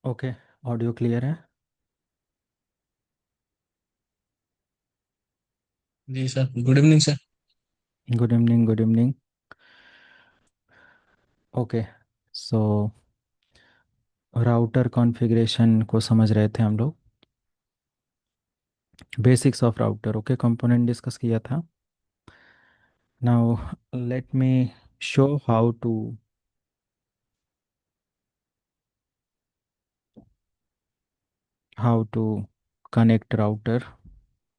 Okay. Audio clear है। जी sir, good evening sir. Good evening, good evening. Okay. So router configuration को समझ रहे थे हम लोग। Basics of router, okay, component discuss किया था। Now let me show how to connect router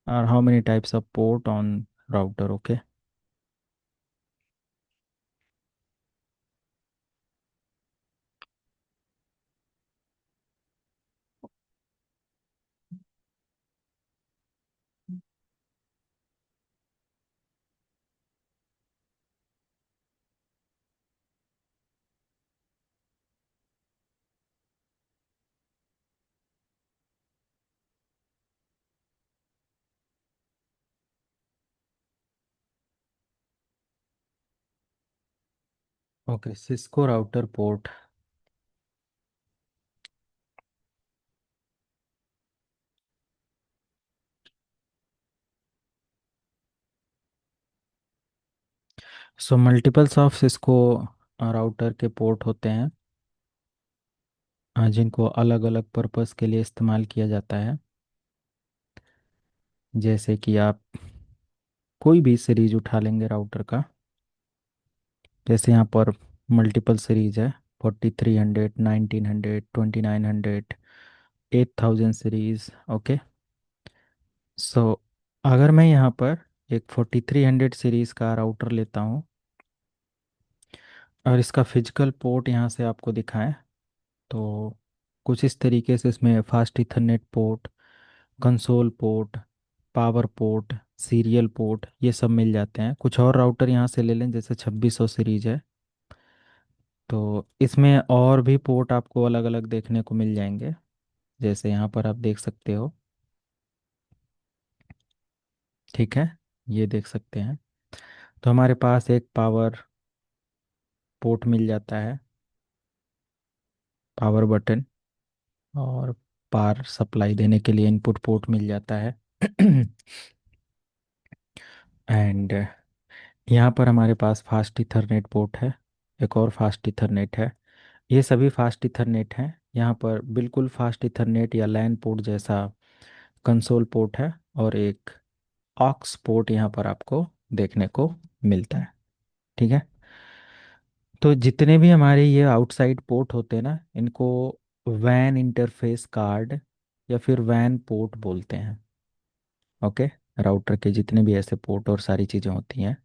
or how many types of port on router, okay. Okay, Cisco router port. So multiples of Cisco router के port होते हैं, जिनको अलग अलग purpose के लिए इस्तेमाल किया जाता है। जैसे कि आप कोई भी सीरीज उठा लेंगे राउटर का। जैसे यहाँ पर मल्टीपल सीरीज है, 4300, 1900, 2900, 8000 सीरीज, ओके। सो अगर मैं यहाँ पर एक 4300 सीरीज का राउटर लेता हूँ और इसका फिजिकल पोर्ट यहाँ से आपको दिखाएं, तो कुछ इस तरीके से इसमें fast ethernet port, console port, power port, serial port, ये सब मिल जाते हैं। कुछ और राउटर यहाँ से ले लें, जैसे 2600 सीरीज है, तो इसमें और भी पोर्ट आपको अलग अलग देखने को मिल जाएंगे। जैसे यहाँ पर आप देख सकते हो, ठीक है, ये देख सकते हैं। तो हमारे पास एक पावर पोर्ट मिल जाता है, पावर बटन, और पावर सप्लाई देने के लिए इनपुट पोर्ट मिल जाता है। एंड यहाँ पर हमारे पास फास्ट इथरनेट पोर्ट है, एक और फास्ट इथरनेट है। ये सभी फास्ट इथरनेट हैं। यहाँ पर बिल्कुल फास्ट इथरनेट या लैन पोर्ट जैसा कंसोल पोर्ट है, और एक ऑक्स पोर्ट यहाँ पर आपको देखने को मिलता है, ठीक है। तो जितने भी हमारे ये आउटसाइड पोर्ट होते हैं ना, इनको वैन इंटरफेस कार्ड या फिर वैन पोर्ट बोलते हैं, ओके। राउटर के जितने भी ऐसे पोर्ट और सारी चीज़ें होती हैं,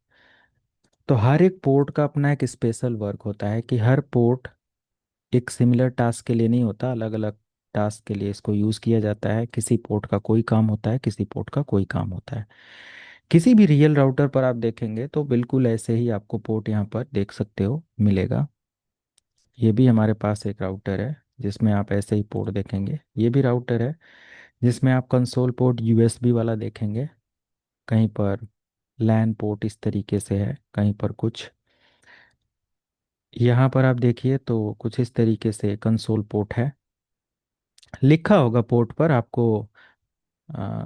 तो हर एक पोर्ट का अपना एक स्पेशल वर्क होता है कि हर पोर्ट एक सिमिलर टास्क के लिए नहीं होता, अलग अलग टास्क के लिए इसको यूज़ किया जाता है। किसी पोर्ट का कोई काम होता है, किसी पोर्ट का कोई काम होता है। किसी भी रियल राउटर पर आप देखेंगे तो बिल्कुल ऐसे ही आपको पोर्ट यहाँ पर देख सकते हो मिलेगा। ये भी हमारे पास एक राउटर है जिसमें आप ऐसे ही पोर्ट देखेंगे। ये भी राउटर है जिसमें आप कंसोल पोर्ट यूएसबी वाला देखेंगे। कहीं पर लैन पोर्ट इस तरीके से है, कहीं पर कुछ यहाँ पर आप देखिए तो कुछ इस तरीके से कंसोल पोर्ट है। लिखा होगा पोर्ट पर आपको, आ,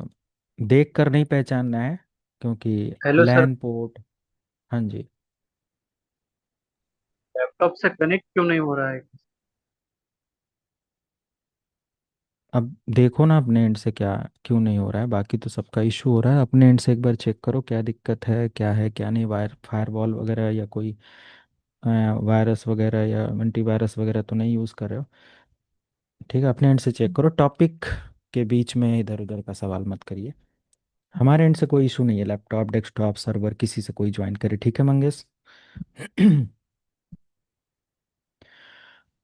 देख कर नहीं पहचानना है, क्योंकि हेलो सर। LAN port. हाँ जी। लैपटॉप से कनेक्ट क्यों नहीं हो रहा है? अब देखो ना अपने एंड से क्या क्यों नहीं हो रहा है, बाकी तो सबका इशू हो रहा है। अपने एंड से एक बार चेक करो क्या दिक्कत है, क्या है क्या नहीं। फायरवॉल वगैरह या कोई वायरस वगैरह या एंटीवायरस वगैरह तो नहीं यूज़ कर रहे हो। ठीक है, अपने एंड से चेक करो। टॉपिक के बीच में इधर उधर का सवाल मत करिए। हमारे एंड से कोई इशू नहीं है, लैपटॉप, डेस्कटॉप, सर्वर, किसी से कोई ज्वाइन करे, ठीक है मंगेश।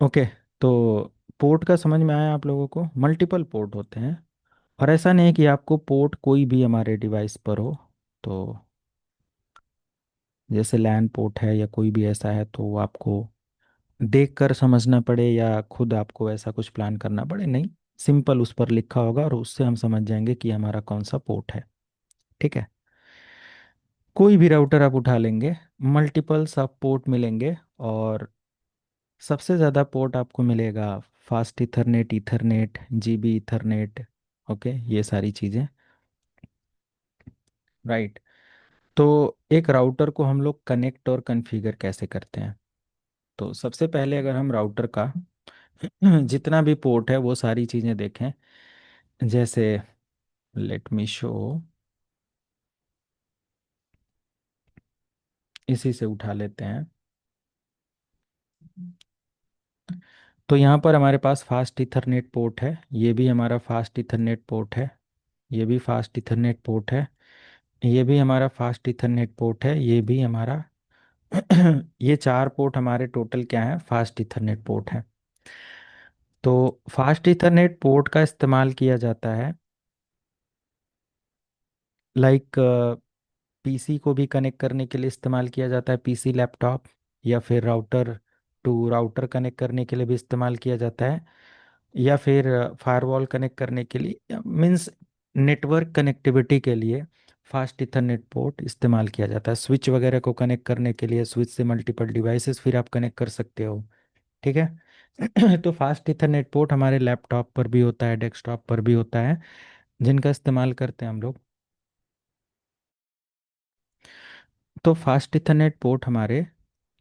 ओके। तो पोर्ट का समझ में आया आप लोगों को। मल्टीपल पोर्ट होते हैं, और ऐसा नहीं है कि आपको पोर्ट कोई भी हमारे डिवाइस पर हो। तो जैसे लैन पोर्ट है या कोई भी ऐसा है, तो वो आपको देख कर समझना पड़े या खुद आपको ऐसा कुछ प्लान करना पड़े, नहीं। सिंपल उस पर लिखा होगा और उससे हम समझ जाएंगे कि हमारा कौन सा पोर्ट है, ठीक है। कोई भी राउटर आप उठा लेंगे, मल्टीपल सब पोर्ट मिलेंगे, और सबसे ज़्यादा पोर्ट आपको मिलेगा fast Ethernet, Ethernet, GB Ethernet. Okay, ये सारी चीज़ें। राइट। तो एक राउटर को हम लोग कनेक्ट और कॉन्फ़िगर कैसे करते हैं? तो सबसे पहले अगर हम राउटर का जितना भी पोर्ट है वो सारी चीज़ें देखें। जैसे लेट मी शो, इसी से उठा लेते हैं। तो यहाँ पर हमारे पास फास्ट इथरनेट पोर्ट है, ये भी हमारा फास्ट इथरनेट पोर्ट है, ये भी फास्ट इथरनेट पोर्ट है, ये भी हमारा फास्ट इथरनेट पोर्ट है, ये भी हमारा ये चार पोर्ट हमारे टोटल क्या है? फास्ट इथरनेट पोर्ट है। तो फास्ट इथरनेट पोर्ट का इस्तेमाल किया जाता है लाइक पीसी को भी कनेक्ट करने के लिए इस्तेमाल किया जाता है, पीसी लैपटॉप, या फिर राउटर टू राउटर कनेक्ट करने के लिए भी इस्तेमाल किया जाता है, या फिर फायरवॉल कनेक्ट करने के लिए, मींस नेटवर्क कनेक्टिविटी के लिए फास्ट इथरनेट पोर्ट इस्तेमाल किया जाता है। स्विच वगैरह को कनेक्ट करने के लिए स्विच से मल्टीपल डिवाइसेस फिर आप कनेक्ट कर सकते हो। ठीक है। तो फास्ट इथरनेट पोर्ट हमारे लैपटॉप पर भी होता है, डेस्कटॉप पर भी होता है, जिनका इस्तेमाल करते हैं हम लोग। तो फास्ट इथरनेट पोर्ट हमारे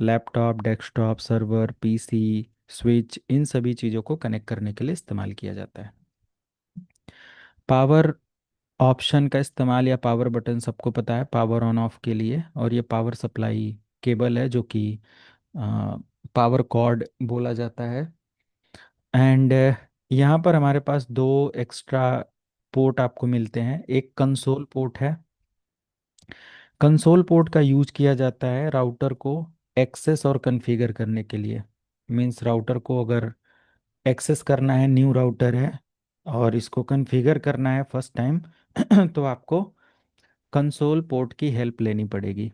laptop, desktop, server, PC, switch, इन सभी चीज़ों को कनेक्ट करने के लिए इस्तेमाल किया जाता है। पावर ऑप्शन का इस्तेमाल या पावर बटन सबको पता है, पावर ऑन ऑफ के लिए। और ये पावर सप्लाई केबल है जो कि पावर कॉर्ड बोला जाता है। एंड यहाँ पर हमारे पास दो एक्स्ट्रा पोर्ट आपको मिलते हैं। एक कंसोल पोर्ट है। कंसोल पोर्ट का यूज किया जाता है राउटर को एक्सेस और कॉन्फ़िगर करने के लिए। मींस राउटर को अगर एक्सेस करना है, न्यू राउटर है और इसको कॉन्फ़िगर करना है फर्स्ट टाइम, तो आपको कंसोल पोर्ट की हेल्प लेनी पड़ेगी।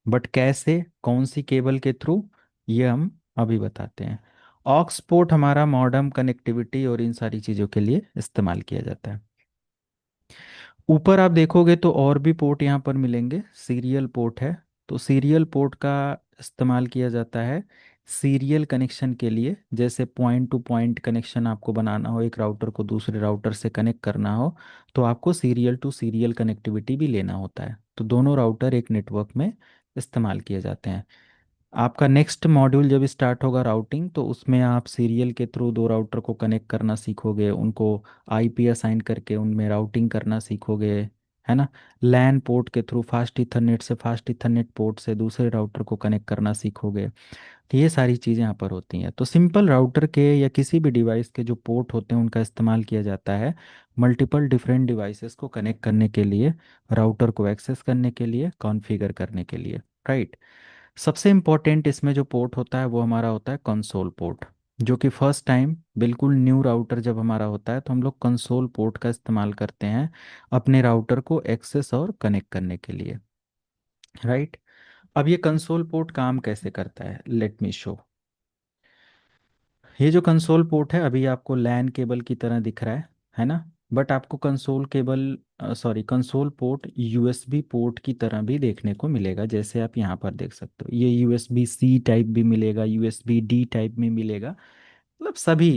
बट कैसे, कौन सी केबल के थ्रू, ये हम अभी बताते हैं। ऑक्स पोर्ट हमारा मॉडेम कनेक्टिविटी और इन सारी चीज़ों के लिए इस्तेमाल किया जाता है। ऊपर आप देखोगे तो और भी पोर्ट यहाँ पर मिलेंगे। सीरियल पोर्ट है, तो सीरियल पोर्ट का इस्तेमाल किया जाता है सीरियल कनेक्शन के लिए। जैसे पॉइंट टू पॉइंट कनेक्शन आपको बनाना हो, एक राउटर को दूसरे राउटर से कनेक्ट करना हो, तो आपको सीरियल टू सीरियल कनेक्टिविटी भी लेना होता है। तो दोनों राउटर एक नेटवर्क में इस्तेमाल किए जाते हैं। आपका नेक्स्ट मॉड्यूल जब स्टार्ट होगा राउटिंग, तो उसमें आप सीरियल के थ्रू दो राउटर को कनेक्ट करना सीखोगे, उनको आईपी असाइन करके उनमें राउटिंग करना सीखोगे, है ना। लैन पोर्ट के थ्रू फास्ट इथरनेट से, फास्ट इथरनेट पोर्ट से दूसरे राउटर को कनेक्ट करना सीखोगे। तो ये सारी चीज़ें यहाँ पर होती हैं। तो सिंपल राउटर के या किसी भी डिवाइस के जो पोर्ट होते हैं उनका इस्तेमाल किया जाता है मल्टीपल डिफरेंट डिवाइसेस को कनेक्ट करने के लिए, राउटर को एक्सेस करने के लिए, कॉन्फ़िगर करने के लिए। राइट। सबसे इम्पोर्टेंट इसमें जो पोर्ट होता है वो हमारा होता है कंसोल पोर्ट, जो कि फर्स्ट टाइम बिल्कुल न्यू राउटर जब हमारा होता है तो हम लोग कंसोल पोर्ट का इस्तेमाल करते हैं अपने राउटर को एक्सेस और कनेक्ट करने के लिए। राइट। अब ये कंसोल पोर्ट काम कैसे करता है, लेट मी शो। ये जो कंसोल पोर्ट है अभी आपको लैन केबल की तरह दिख रहा है ना। बट आपको console cable, sorry, console port USB port की तरह भी देखने को मिलेगा। जैसे आप यहाँ पर देख सकते हो, ये यूएसबी सी टाइप भी मिलेगा, यूएसबी डी टाइप में मिलेगा, मतलब सभी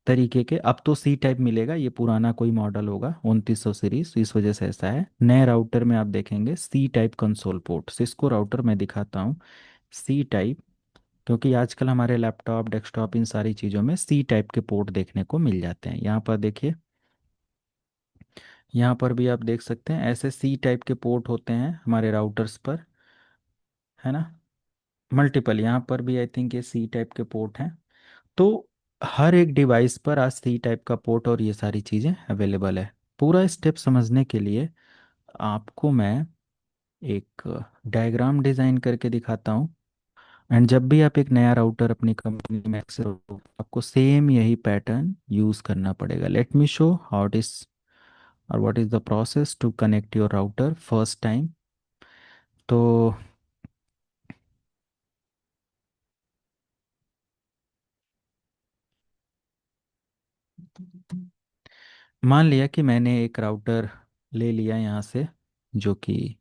तरीके के। अब तो सी टाइप मिलेगा, ये पुराना कोई मॉडल होगा 2900 सीरीज, इस वजह से ऐसा है। नए राउटर में आप देखेंगे C type console port. Cisco router मैं दिखाता हूँ सी टाइप, क्योंकि आजकल हमारे लैपटॉप, डेस्कटॉप, इन सारी चीज़ों में सी टाइप के पोर्ट देखने को मिल जाते हैं। यहाँ पर देखिए, यहाँ पर भी आप देख सकते हैं ऐसे सी टाइप के पोर्ट होते हैं हमारे राउटर्स पर, है ना। मल्टीपल, यहाँ पर भी आई थिंक ये सी टाइप के पोर्ट हैं। तो हर एक डिवाइस पर आज सी टाइप का पोर्ट और ये सारी चीज़ें अवेलेबल है। पूरा स्टेप समझने के लिए आपको मैं एक डायग्राम डिज़ाइन करके दिखाता हूँ। एंड जब भी आप एक नया राउटर अपनी कंपनी में एक्सेस हो, आपको सेम यही पैटर्न यूज़ करना पड़ेगा। Let me show how it is और what is the process to connect your router first time. तो मान लिया कि मैंने एक राउटर ले लिया यहाँ से, जो कि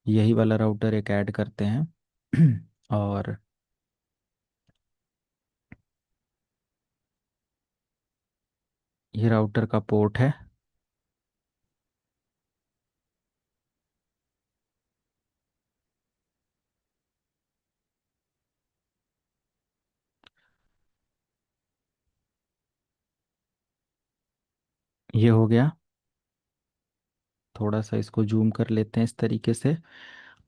यही वाला राउटर एक ऐड करते हैं और ये राउटर का पोर्ट है। ये हो गया। थोड़ा सा इसको जूम कर लेते हैं इस तरीके से।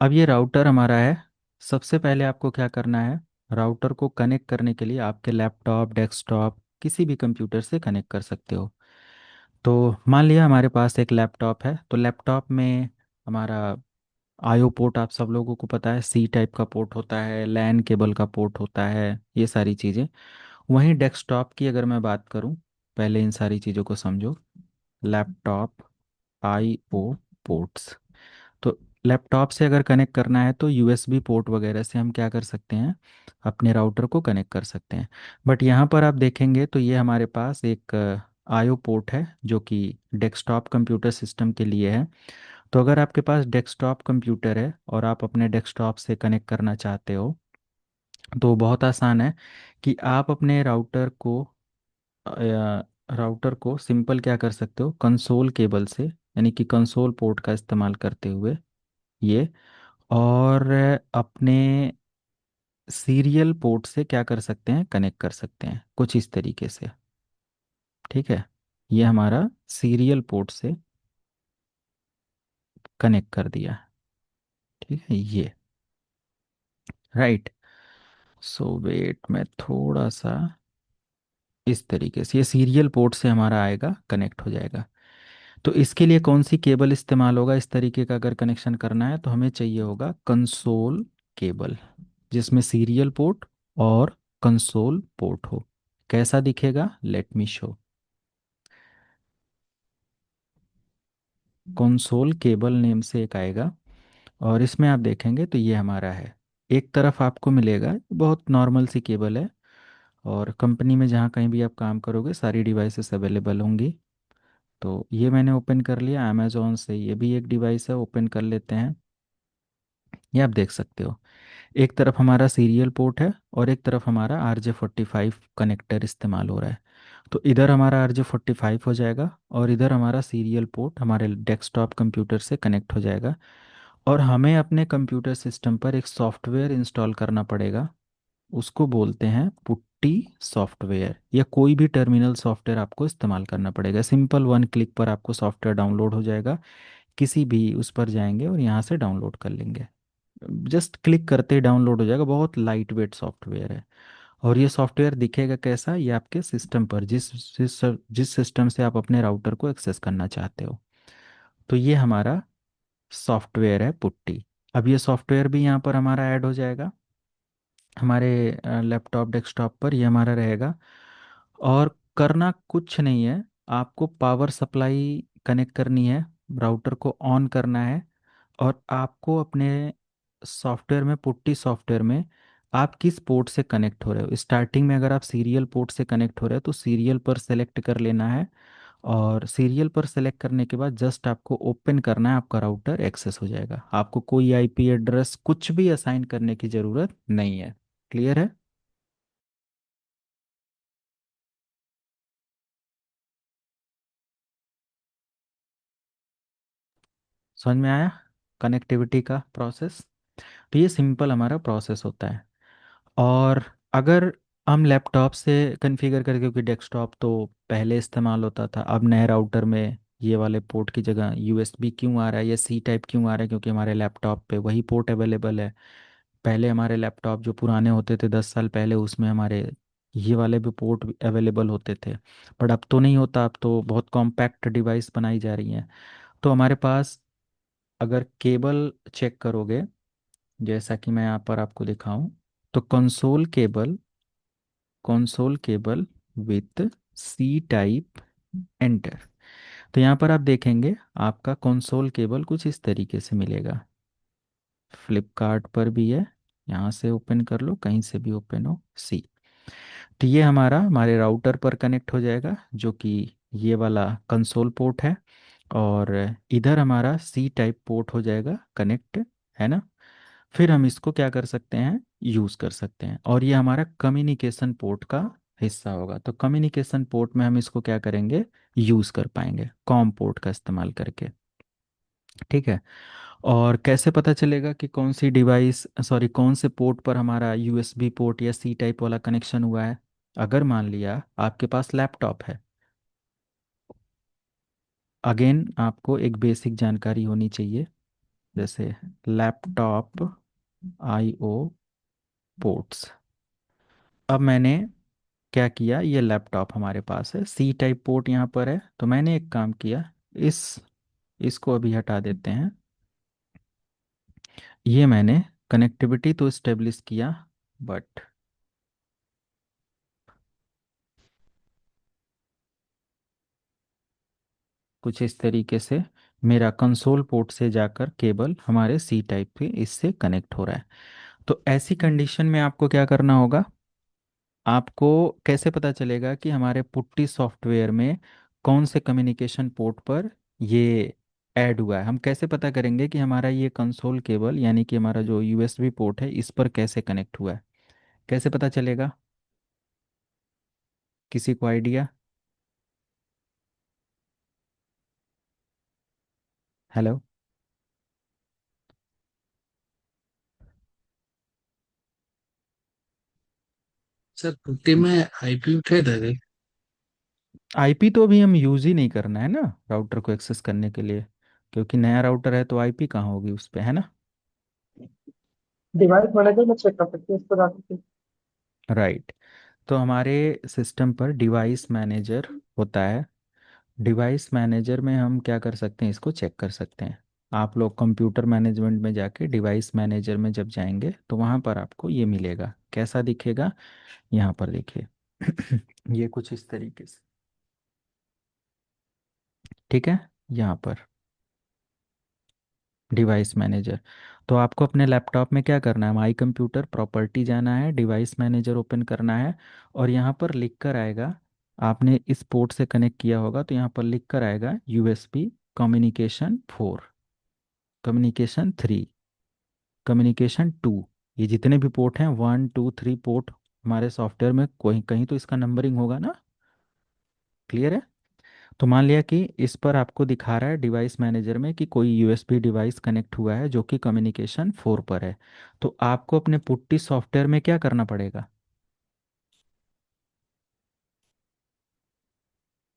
अब ये राउटर हमारा है। सबसे पहले आपको क्या करना है, राउटर को कनेक्ट करने के लिए आपके लैपटॉप, डेस्कटॉप, किसी भी कंप्यूटर से कनेक्ट कर सकते हो। तो मान लिया हमारे पास एक लैपटॉप है, तो लैपटॉप में हमारा आईओ पोर्ट आप सब लोगों को पता है, सी टाइप का पोर्ट होता है, लैन केबल का पोर्ट होता है, ये सारी चीज़ें। वहीं डेस्कटॉप की अगर मैं बात करूं, पहले इन सारी चीज़ों को समझो। Laptop IO ports. तो लैपटॉप से अगर कनेक्ट करना है तो यूएसबी पोर्ट वगैरह से हम क्या कर सकते हैं, अपने राउटर को कनेक्ट कर सकते हैं। बट यहाँ पर आप देखेंगे तो ये हमारे पास एक आईओ पोर्ट है जो कि डेस्कटॉप कंप्यूटर सिस्टम के लिए है। तो अगर आपके पास डेस्कटॉप कंप्यूटर है और आप अपने डेस्कटॉप से कनेक्ट करना चाहते हो, तो बहुत आसान है कि आप अपने राउटर को सिंपल क्या कर सकते हो, कंसोल केबल से, यानी कि कंसोल पोर्ट का इस्तेमाल करते हुए ये, और अपने सीरियल पोर्ट से क्या कर सकते हैं, कनेक्ट कर सकते हैं कुछ इस तरीके से। ठीक है, ये हमारा सीरियल पोर्ट से कनेक्ट कर दिया। ठीक है ये, राइट। सो वेट, मैं थोड़ा सा इस तरीके से, ये सीरियल पोर्ट से हमारा आएगा, कनेक्ट हो जाएगा। तो इसके लिए कौन सी केबल इस्तेमाल होगा, इस तरीके का अगर कनेक्शन करना है तो हमें चाहिए होगा कंसोल केबल, जिसमें सीरियल पोर्ट और कंसोल पोर्ट हो। कैसा दिखेगा, late me show. Console cable name से एक आएगा, और इसमें आप देखेंगे तो ये हमारा है। एक तरफ आपको मिलेगा, बहुत नॉर्मल सी केबल है, और कंपनी में जहाँ कहीं भी आप काम करोगे सारी डिवाइसेस अवेलेबल होंगी। तो ये मैंने ओपन कर लिया अमेजोन से, ये भी एक डिवाइस है, ओपन कर लेते हैं। ये आप देख सकते हो, एक तरफ हमारा सीरियल पोर्ट है और एक तरफ हमारा RJ45 कनेक्टर इस्तेमाल हो रहा है। तो इधर हमारा RJ45 हो जाएगा और इधर हमारा सीरियल पोर्ट हमारे डेस्कटॉप कंप्यूटर से कनेक्ट हो जाएगा। और हमें अपने कंप्यूटर सिस्टम पर एक सॉफ्टवेयर इंस्टॉल करना पड़ेगा, उसको बोलते हैं पुट्टी सॉफ्टवेयर, या कोई भी टर्मिनल सॉफ्टवेयर आपको इस्तेमाल करना पड़ेगा। सिंपल वन क्लिक पर आपको सॉफ्टवेयर डाउनलोड हो जाएगा, किसी भी उस पर जाएंगे और यहाँ से डाउनलोड कर लेंगे। जस्ट क्लिक करते ही डाउनलोड हो जाएगा, बहुत लाइट वेट सॉफ्टवेयर है। और ये सॉफ्टवेयर दिखेगा कैसा, ये आपके सिस्टम पर, जिस सिस्टम से आप अपने राउटर को एक्सेस करना चाहते हो। तो ये हमारा सॉफ्टवेयर है पुट्टी। अब ये सॉफ्टवेयर भी यहाँ पर हमारा ऐड हो जाएगा, हमारे लैपटॉप डेस्कटॉप पर ये हमारा रहेगा। और करना कुछ नहीं है, आपको पावर सप्लाई कनेक्ट करनी है, राउटर को ऑन करना है, और आपको अपने सॉफ्टवेयर में, पुट्टी सॉफ्टवेयर में, आप किस पोर्ट से कनेक्ट हो रहे हो। स्टार्टिंग में अगर आप सीरियल पोर्ट से कनेक्ट हो रहे हो तो सीरियल पर सेलेक्ट कर लेना है, और सीरियल पर सेलेक्ट करने के बाद जस्ट आपको ओपन करना है, आपका राउटर एक्सेस हो जाएगा। आपको कोई आईपी एड्रेस कुछ भी असाइन करने की ज़रूरत नहीं है। क्लियर है? समझ में आया कनेक्टिविटी का प्रोसेस? तो ये सिंपल हमारा प्रोसेस होता है। और अगर हम लैपटॉप से कॉन्फ़िगर करके, क्योंकि डेस्कटॉप तो पहले इस्तेमाल होता था, अब नए राउटर में ये वाले पोर्ट की जगह यूएसबी क्यों आ रहा है या सी टाइप क्यों आ रहा है, क्योंकि हमारे लैपटॉप पे वही पोर्ट अवेलेबल है। पहले हमारे लैपटॉप जो पुराने होते थे 10 साल पहले, उसमें हमारे ये वाले भी पोर्ट अवेलेबल होते थे। बट अब तो नहीं होता, अब तो बहुत कॉम्पैक्ट डिवाइस बनाई जा रही हैं। तो हमारे पास, अगर केबल चेक करोगे, जैसा कि मैं यहाँ पर आपको दिखाऊं, तो console cable with C type, enter. तो यहाँ पर आप देखेंगे आपका कंसोल केबल कुछ इस तरीके से मिलेगा। फ्लिपकार्ट पर भी है, यहाँ से ओपन कर लो, कहीं से भी ओपन हो, सी। तो ये हमारे राउटर पर कनेक्ट हो जाएगा, जो कि ये वाला कंसोल पोर्ट है। और इधर हमारा सी टाइप पोर्ट हो जाएगा कनेक्ट, है ना। फिर हम इसको क्या कर सकते हैं, यूज़ कर सकते हैं। और ये हमारा कम्युनिकेशन पोर्ट का हिस्सा होगा, तो कम्युनिकेशन पोर्ट में हम इसको क्या करेंगे, यूज़ कर पाएंगे कॉम पोर्ट का इस्तेमाल करके। ठीक है। और कैसे पता चलेगा कि कौन सी डिवाइस, सॉरी, कौन से पोर्ट पर हमारा यूएसबी पोर्ट या सी टाइप वाला कनेक्शन हुआ है? अगर मान लिया आपके पास लैपटॉप है, अगेन आपको एक बेसिक जानकारी होनी चाहिए, जैसे लैपटॉप आईओ पोर्ट्स। अब मैंने क्या किया, ये लैपटॉप हमारे पास है, सी टाइप पोर्ट यहाँ पर है, तो मैंने एक काम किया, इस इसको अभी हटा देते हैं। ये मैंने कनेक्टिविटी तो इस्टेब्लिश किया, बट कुछ इस तरीके से मेरा कंसोल पोर्ट से जाकर केबल हमारे सी टाइप पे इससे कनेक्ट हो रहा है। तो ऐसी कंडीशन में आपको क्या करना होगा, आपको कैसे पता चलेगा कि हमारे पुट्टी सॉफ्टवेयर में कौन से कम्युनिकेशन पोर्ट पर ये ऐड हुआ है? हम कैसे पता करेंगे कि हमारा ये कंसोल केबल यानी कि हमारा जो यूएसबी पोर्ट है इस पर कैसे कनेक्ट हुआ है? कैसे पता चलेगा? किसी को आइडिया? हेलो? सर पुट्टी में आईपी उठे थे। आईपी तो अभी हम यूज़ ही नहीं करना है ना राउटर को एक्सेस करने के लिए, क्योंकि नया राउटर है तो आईपी कहाँ होगी उस पे, है ना? डिवाइस मैनेजर में चेक कर सकते हैं इसको जाके। राइट। तो हमारे सिस्टम पर डिवाइस मैनेजर होता है। डिवाइस मैनेजर में हम क्या कर सकते हैं, इसको चेक कर सकते हैं। आप लोग कंप्यूटर मैनेजमेंट में जाके डिवाइस मैनेजर में जब जाएंगे तो वहाँ पर आपको ये मिलेगा, कैसा दिखेगा, यहाँ पर देखिए। ये कुछ इस तरीके से, ठीक है, यहाँ पर डिवाइस मैनेजर। तो आपको अपने लैपटॉप में क्या करना है, माई कंप्यूटर प्रॉपर्टी जाना है, डिवाइस मैनेजर ओपन करना है, और यहाँ पर लिख कर आएगा, आपने इस पोर्ट से कनेक्ट किया होगा तो यहाँ पर लिख कर आएगा यूएसबी कम्युनिकेशन 4, कम्युनिकेशन 3, कम्युनिकेशन 2। ये जितने भी पोर्ट हैं 1 2 3 पोर्ट हमारे सॉफ्टवेयर में कोई कहीं तो इसका नंबरिंग होगा ना। क्लियर है? तो मान लिया कि इस पर आपको दिखा रहा है डिवाइस मैनेजर में कि कोई यूएसबी डिवाइस कनेक्ट हुआ है जो कि कम्युनिकेशन 4 पर है। तो आपको अपने पुट्टी सॉफ्टवेयर में क्या करना पड़ेगा,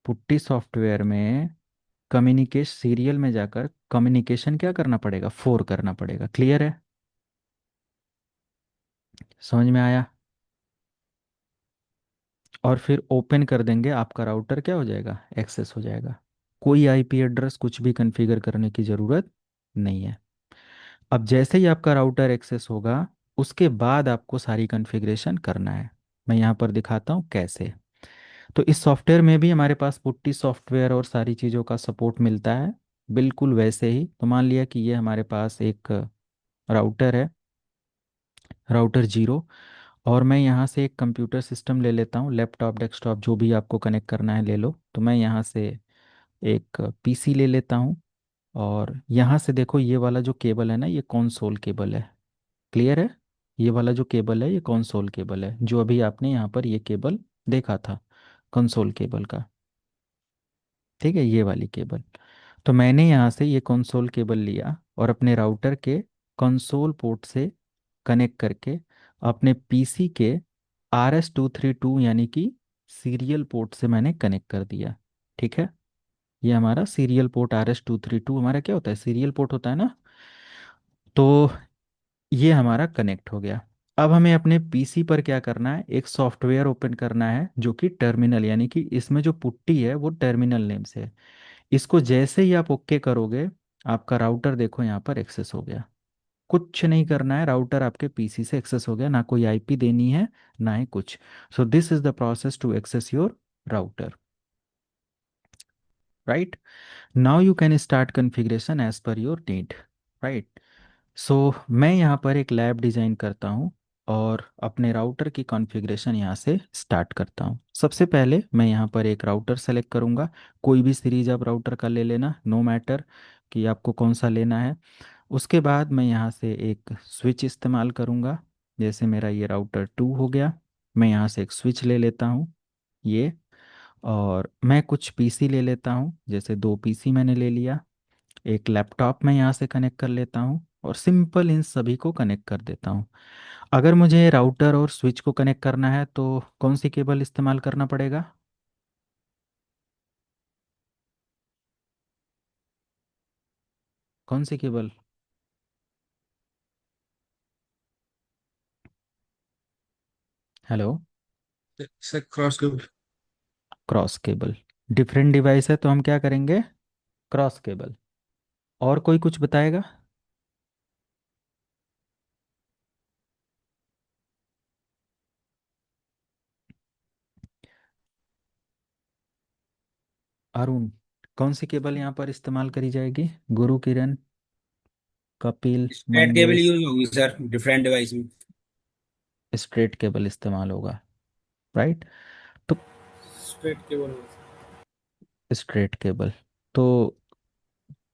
पुट्टी सॉफ्टवेयर में कम्युनिकेशन सीरियल में जाकर कम्युनिकेशन क्या करना पड़ेगा, 4 करना पड़ेगा। क्लियर है? समझ में आया? और फिर ओपन कर देंगे, आपका राउटर क्या हो जाएगा, एक्सेस हो जाएगा। कोई आईपी एड्रेस कुछ भी कॉन्फ़िगर करने की ज़रूरत नहीं है। अब जैसे ही आपका राउटर एक्सेस होगा उसके बाद आपको सारी कॉन्फ़िगरेशन करना है। मैं यहाँ पर दिखाता हूँ कैसे। तो इस सॉफ्टवेयर में भी हमारे पास पुट्टी सॉफ्टवेयर और सारी चीज़ों का सपोर्ट मिलता है, बिल्कुल वैसे ही। तो मान लिया कि ये हमारे पास एक राउटर है, राउटर जीरो, और मैं यहाँ से एक कंप्यूटर सिस्टम ले लेता हूँ, लैपटॉप डेस्कटॉप जो भी आपको कनेक्ट करना है ले लो। तो मैं यहाँ से एक पीसी ले लेता हूँ, और यहाँ से देखो ये वाला जो केबल है ना, ये कंसोल केबल है। क्लियर है? ये वाला जो केबल है ये कंसोल केबल है, जो अभी आपने यहाँ पर ये केबल देखा था कंसोल केबल का। ठीक है, ये वाली केबल। तो मैंने यहाँ से ये कंसोल केबल लिया और अपने राउटर के कंसोल पोर्ट से कनेक्ट करके अपने पीसी के RS-232 यानी कि सीरियल पोर्ट से मैंने कनेक्ट कर दिया। ठीक है, ये हमारा सीरियल पोर्ट RS-232 हमारा क्या होता है, सीरियल पोर्ट होता है ना। तो ये हमारा कनेक्ट हो गया। अब हमें अपने पीसी पर क्या करना है, एक सॉफ्टवेयर ओपन करना है जो कि टर्मिनल, यानी कि इसमें जो पुट्टी है वो टर्मिनल नेम से है। इसको जैसे ही आप ओके करोगे आपका राउटर देखो यहाँ पर एक्सेस हो गया। कुछ नहीं करना है, राउटर आपके पीसी से एक्सेस हो गया, ना कोई आईपी देनी है ना ही कुछ। So this is the process to access your router, right? Now you can start configuration as per your need, right? So मैं यहाँ पर एक लैब डिज़ाइन करता हूँ और अपने राउटर की कॉन्फ़िगरेशन यहाँ से स्टार्ट करता हूँ। सबसे पहले मैं यहाँ पर एक राउटर सेलेक्ट करूँगा, कोई भी सीरीज आप राउटर का ले लेना, नो मैटर कि आपको कौन सा लेना है। उसके बाद मैं यहाँ से एक स्विच इस्तेमाल करूँगा, जैसे मेरा ये राउटर 2 हो गया। मैं यहाँ से एक स्विच ले लेता हूँ ये, और मैं कुछ पीसी ले लेता हूँ, जैसे 2 पीसी मैंने ले लिया। एक लैपटॉप मैं यहाँ से कनेक्ट कर लेता हूँ और सिंपल इन सभी को कनेक्ट कर देता हूँ। अगर मुझे राउटर और स्विच को कनेक्ट करना है तो कौन सी केबल इस्तेमाल करना पड़ेगा? कौन सी केबल? हेलो। सर क्रॉस के। Cross cable. डिफरेंट डिवाइस है तो हम क्या करेंगे? Cross cable. और कोई कुछ बताएगा? अरुण, कौन सी केबल यहाँ पर इस्तेमाल करी जाएगी? Guru Kiran, Kapil, straight cable Mangesh. Use होगी सर डिफरेंट डिवाइस में। स्ट्रेट केबल इस्तेमाल होगा, राइट? तो स्ट्रेट केबल होगी। Straight cable. तो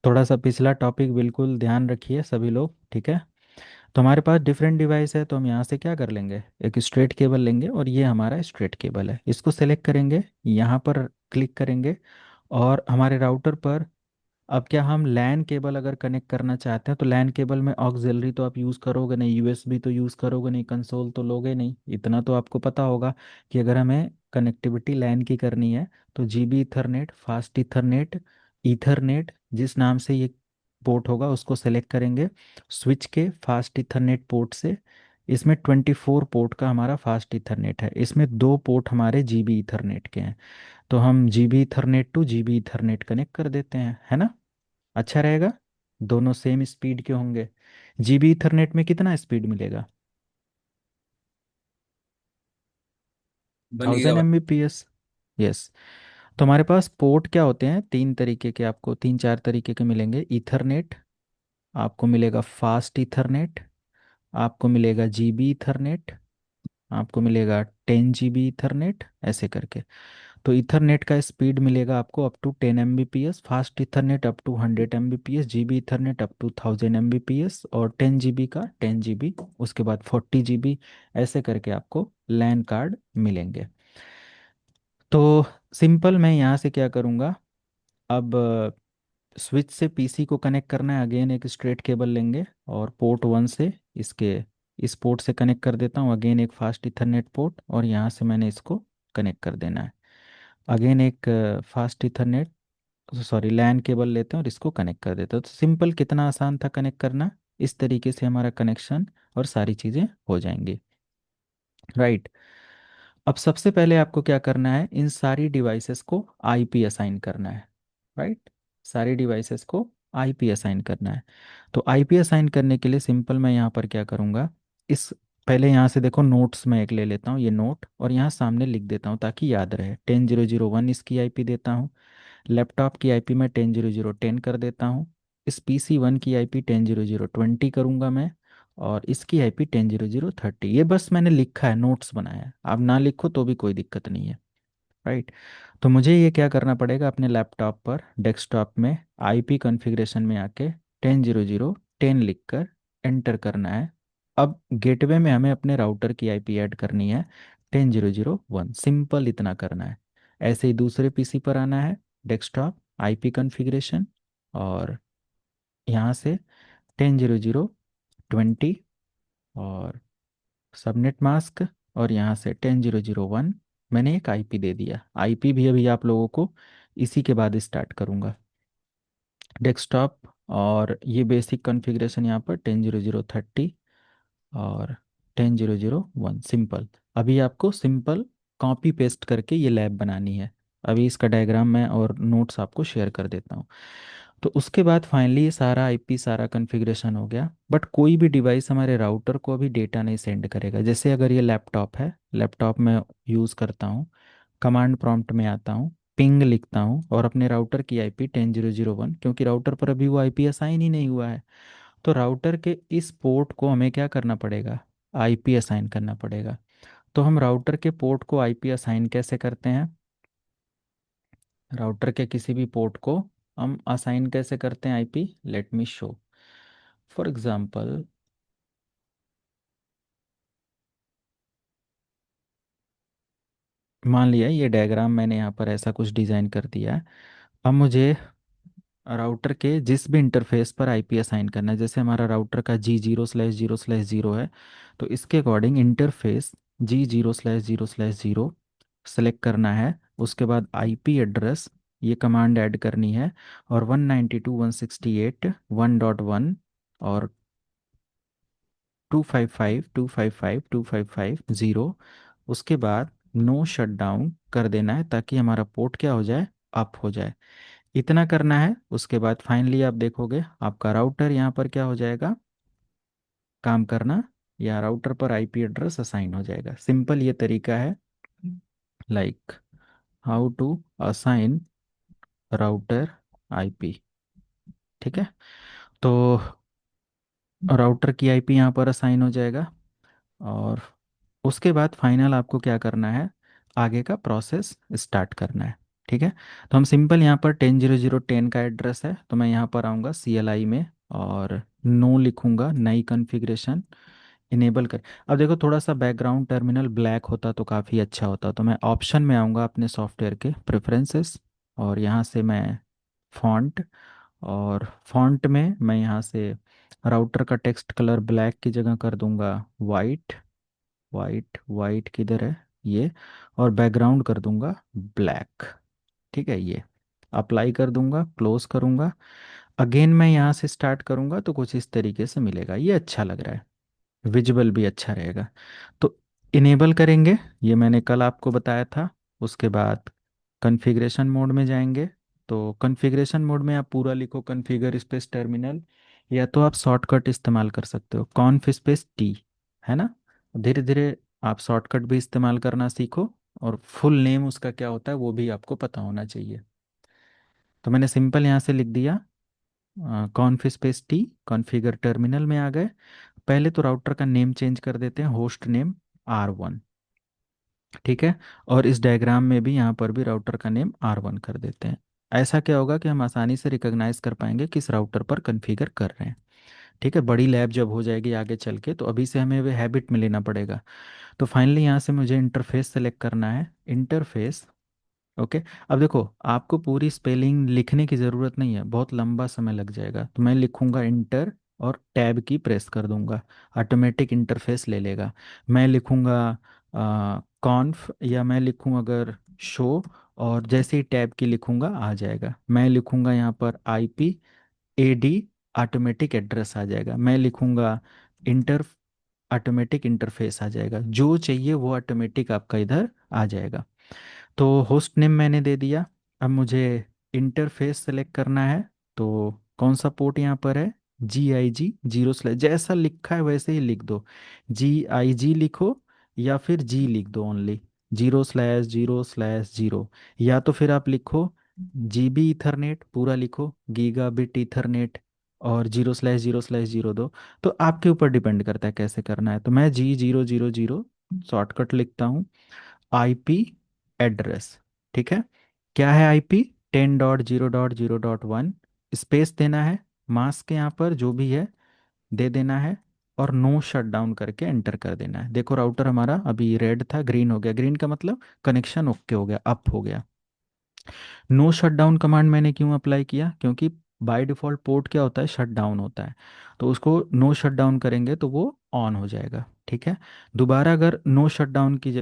थोड़ा सा पिछला टॉपिक बिल्कुल ध्यान रखिए सभी लोग, ठीक है? तो हमारे पास डिफरेंट डिवाइस है तो हम यहाँ से क्या कर लेंगे, एक स्ट्रेट केबल लेंगे, और ये हमारा स्ट्रेट केबल है, इसको सेलेक्ट करेंगे, यहाँ पर क्लिक करेंगे, और हमारे राउटर पर अब क्या हम लैन केबल अगर कनेक्ट करना चाहते हैं तो लैन केबल में ऑक्सिलरी तो आप यूज़ करोगे नहीं, यूएसबी तो यूज़ करोगे नहीं, कंसोल तो लोगे नहीं, इतना तो आपको पता होगा कि अगर हमें कनेक्टिविटी लैन की करनी है तो GB Ethernet, fast Ethernet, Ethernet जिस नाम से ये पोर्ट होगा उसको सेलेक्ट करेंगे, स्विच के फास्ट ईथरनेट पोर्ट से। इसमें 24 पोर्ट का हमारा फास्ट ईथरनेट है, इसमें 2 पोर्ट हमारे जीबी ईथरनेट के हैं, तो हम GB Ethernet two GB Ethernet connect कर देते हैं, है ना? अच्छा रहेगा, दोनों सेम स्पीड के होंगे। जीबी ईथरनेट में कितना स्पीड मिलेगा? बनेगा 1000 Mbps। यस। तो हमारे पास पोर्ट क्या होते हैं, 3 तरीके के, आपको 3 4 तरीके के मिलेंगे। ईथरनेट, आपको मिलेगा फास्ट ईथरनेट, आपको मिलेगा जीबी ईथरनेट, आपको मिलेगा 10 GB ईथरनेट, ऐसे करके। तो ईथरनेट का स्पीड मिलेगा आपको up to 10 Mbps, fast ethernet up to 100 Mbps, GB ethernet up to 1000 Mbps, और 10 GB का 10 GB, उसके बाद 40 GB, ऐसे करके आपको लैन कार्ड मिलेंगे। तो सिंपल मैं यहाँ से क्या करूँगा, अब स्विच से पीसी को कनेक्ट करना है, अगेन एक स्ट्रेट केबल लेंगे और पोर्ट 1 से इसके इस पोर्ट से कनेक्ट कर देता हूँ, अगेन एक फास्ट इथरनेट पोर्ट, और यहाँ से मैंने इसको कनेक्ट कर देना है, अगेन एक fast ethernet, sorry LAN cable लेते हैं और इसको कनेक्ट कर देते हैं। तो सिंपल, कितना आसान था कनेक्ट करना, इस तरीके से हमारा कनेक्शन और सारी चीज़ें हो जाएंगी, राइट? अब सबसे पहले आपको क्या करना है, इन सारी डिवाइसेस को आईपी असाइन करना है, राइट? सारी डिवाइसेस को आईपी असाइन करना है। तो आईपी असाइन करने के लिए सिंपल मैं यहाँ पर क्या करूँगा, इस पहले यहाँ से देखो नोट्स में एक ले लेता हूँ, ये नोट, और यहाँ सामने लिख देता हूँ ताकि याद रहे। 10.0.0.1 इसकी आईपी देता हूँ, लैपटॉप की आईपी मैं 10.0.0.10 कर देता हूँ, इस PC 1 की आईपी 10.0.0.20 करूँगा मैं, और इसकी आईपी 10.0.0.30। ये बस मैंने लिखा है, नोट्स बनाया है, आप ना लिखो तो भी कोई दिक्कत नहीं है, राइट? तो मुझे ये क्या करना पड़ेगा, अपने लैपटॉप पर डेस्कटॉप में आईपी कॉन्फ़िगरेशन में आके 10.0.0.10 लिखकर एंटर करना है। अब गेटवे में हमें अपने राउटर की आईपी ऐड करनी है 10.0.0.1, सिंपल इतना करना है। ऐसे ही दूसरे पीसी पर आना है, डेस्कटॉप, आईपी कॉन्फ़िगरेशन, और यहाँ से 10.0.0.20, और सबनेट मास्क, और यहाँ से 10.0.0.1, मैंने एक आईपी दे दिया। आईपी भी अभी आप लोगों को इसी के बाद स्टार्ट करूँगा, डेस्कटॉप, और ये बेसिक कॉन्फ़िगरेशन यहाँ पर 10.0.0.30 और 10.0.0.1, सिंपल। अभी आपको सिंपल कॉपी पेस्ट करके ये लैब बनानी है। अभी इसका डायग्राम मैं और नोट्स आपको शेयर कर देता हूँ। तो उसके बाद फाइनली ये सारा आईपी सारा कॉन्फ़िगरेशन हो गया, बट कोई भी डिवाइस हमारे राउटर को अभी डेटा नहीं सेंड करेगा। जैसे अगर ये लैपटॉप है, लैपटॉप में यूज़ करता हूँ, कमांड प्रॉम्प्ट में आता हूँ, पिंग लिखता हूँ, और अपने राउटर की आईपी 10.0.0.1, क्योंकि राउटर पर अभी वो आईपी असाइन ही नहीं हुआ है, तो राउटर के इस पोर्ट को हमें क्या करना पड़ेगा, आईपी असाइन करना पड़ेगा। तो हम राउटर के पोर्ट को आईपी असाइन कैसे करते हैं, राउटर के किसी भी पोर्ट को हम असाइन कैसे करते हैं IP, late me show. For example मान लिया ये डायग्राम मैंने यहाँ पर ऐसा कुछ डिज़ाइन कर दिया है। अब मुझे राउटर के जिस भी इंटरफेस पर आईपी असाइन करना है, जैसे हमारा राउटर का G0/0/0 है, तो इसके अकॉर्डिंग इंटरफेस G0/0/0 सेलेक्ट करना है। उसके बाद आईपी एड्रेस, ये कमांड ऐड करनी है, और 192.168.1.1 और 255.255.255.0। उसके बाद नो शट डाउन कर देना है ताकि हमारा पोर्ट क्या हो जाए, अप हो जाए। इतना करना है। उसके बाद फाइनली आप देखोगे आपका राउटर यहाँ पर क्या हो जाएगा, काम करना, या राउटर पर आईपी एड्रेस असाइन हो जाएगा। सिंपल ये तरीका है, like how to assign router IP. ठीक है, तो राउटर की आईपी यहाँ पर असाइन हो जाएगा। और उसके बाद फाइनल आपको क्या करना है, आगे का प्रोसेस स्टार्ट करना है। ठीक है, तो हम सिंपल यहाँ पर 10.0.0.10 का एड्रेस है, तो मैं यहाँ पर आऊँगा CLI में और नो लिखूँगा, नई कॉन्फ़िगरेशन इनेबल कर। अब देखो थोड़ा सा बैकग्राउंड टर्मिनल ब्लैक होता तो काफ़ी अच्छा होता, तो मैं ऑप्शन में आऊँगा अपने सॉफ्टवेयर के प्रेफरेंसेस, और यहाँ से मैं फॉन्ट, और फॉन्ट में मैं यहाँ से राउटर का टेक्स्ट कलर ब्लैक की जगह कर दूंगा वाइट। वाइट वाइट किधर है ये, और बैकग्राउंड कर दूंगा ब्लैक। ठीक है, ये अप्लाई कर दूंगा, क्लोज करूंगा। अगेन मैं यहाँ से स्टार्ट करूंगा तो कुछ इस तरीके से मिलेगा, ये अच्छा लग रहा है, विजुअल भी अच्छा रहेगा। तो इनेबल करेंगे, ये मैंने कल आपको बताया था। उसके बाद कॉन्फ़िगरेशन मोड में जाएंगे। तो कॉन्फ़िगरेशन मोड में आप पूरा लिखो कॉन्फ़िगर स्पेस टर्मिनल, या तो आप शॉर्टकट इस्तेमाल कर सकते हो कॉन्फ स्पेस टी, है ना। धीरे धीरे आप शॉर्टकट भी इस्तेमाल करना सीखो, और फुल नेम उसका क्या होता है वो भी आपको पता होना चाहिए। तो मैंने सिंपल यहाँ से लिख दिया कॉन्फ स्पेस टी, कॉन्फ़िगर टर्मिनल में आ गए। पहले तो राउटर का नेम चेंज कर देते हैं, होस्ट नेम R1। ठीक है, और इस डायग्राम में भी यहाँ पर भी राउटर का नेम R1 कर देते हैं। ऐसा क्या होगा कि हम आसानी से रिकॉग्नाइज कर पाएंगे किस राउटर पर कॉन्फ़िगर कर रहे हैं। ठीक है, बड़ी लैब जब हो जाएगी आगे चल के, तो अभी से हमें वे हैबिट में लेना पड़ेगा। तो फाइनली यहाँ से मुझे इंटरफेस सेलेक्ट करना है, इंटरफेस। ओके, अब देखो आपको पूरी स्पेलिंग लिखने की ज़रूरत नहीं है, बहुत लंबा समय लग जाएगा, तो मैं लिखूंगा इंटर और टैब की प्रेस कर दूंगा, ऑटोमेटिक इंटरफेस ले लेगा। मैं लिखूंगा कॉन्फ, या मैं लिखूं अगर शो, और जैसे ही टैब की लिखूंगा आ जाएगा। मैं लिखूंगा यहाँ पर IP AD, ऑटोमेटिक एड्रेस आ जाएगा। मैं लिखूंगा इंटर, ऑटोमेटिक इंटरफेस आ जाएगा। जो चाहिए वो ऑटोमेटिक आपका इधर आ जाएगा। तो होस्ट नेम मैंने दे दिया। अब मुझे इंटरफेस सेलेक्ट करना है, तो कौन सा पोर्ट यहाँ पर है, GIG 0/, जैसा लिखा है वैसे ही लिख दो। GIG लिखो, या फिर जी लिख दो ओनली, 0/0/0, या तो फिर आप लिखो GB ईथरनेट पूरा लिखो, गीगाबिट ईथरनेट, और 0/0/0 दो। तो आपके ऊपर डिपेंड करता है कैसे करना है। तो मैं G0/0/0 शॉर्टकट लिखता हूँ। आईपी एड्रेस, ठीक है, क्या है आईपी, 10.0.0.1, स्पेस देना है, मास्क यहाँ पर जो भी है दे देना है, और नो शट डाउन करके एंटर कर देना है। देखो राउटर हमारा अभी रेड था, ग्रीन हो गया, ग्रीन का मतलब कनेक्शन ओके हो गया, अप हो गया। नो शट डाउन कमांड मैंने क्यों अप्लाई किया, क्योंकि बाय डिफ़ॉल्ट पोर्ट क्या होता है, शट डाउन होता है, तो उसको नो शट डाउन करेंगे तो वो ऑन हो जाएगा। ठीक है, दोबारा अगर नो शट डाउन की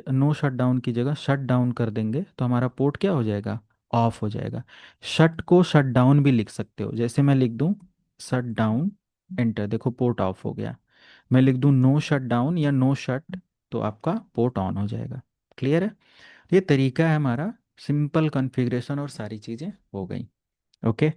जगह शट डाउन कर देंगे तो हमारा पोर्ट क्या हो जाएगा, ऑफ हो जाएगा। शट को शट डाउन भी लिख सकते हो, जैसे मैं लिख दूं शट डाउन, एंटर, देखो पोर्ट ऑफ हो गया। मैं लिख दूं नो शट डाउन या नो शट, तो आपका पोर्ट ऑन हो जाएगा। क्लियर है, ये तरीका है हमारा, सिंपल कॉन्फ़िगरेशन और सारी चीज़ें हो गई। ओके,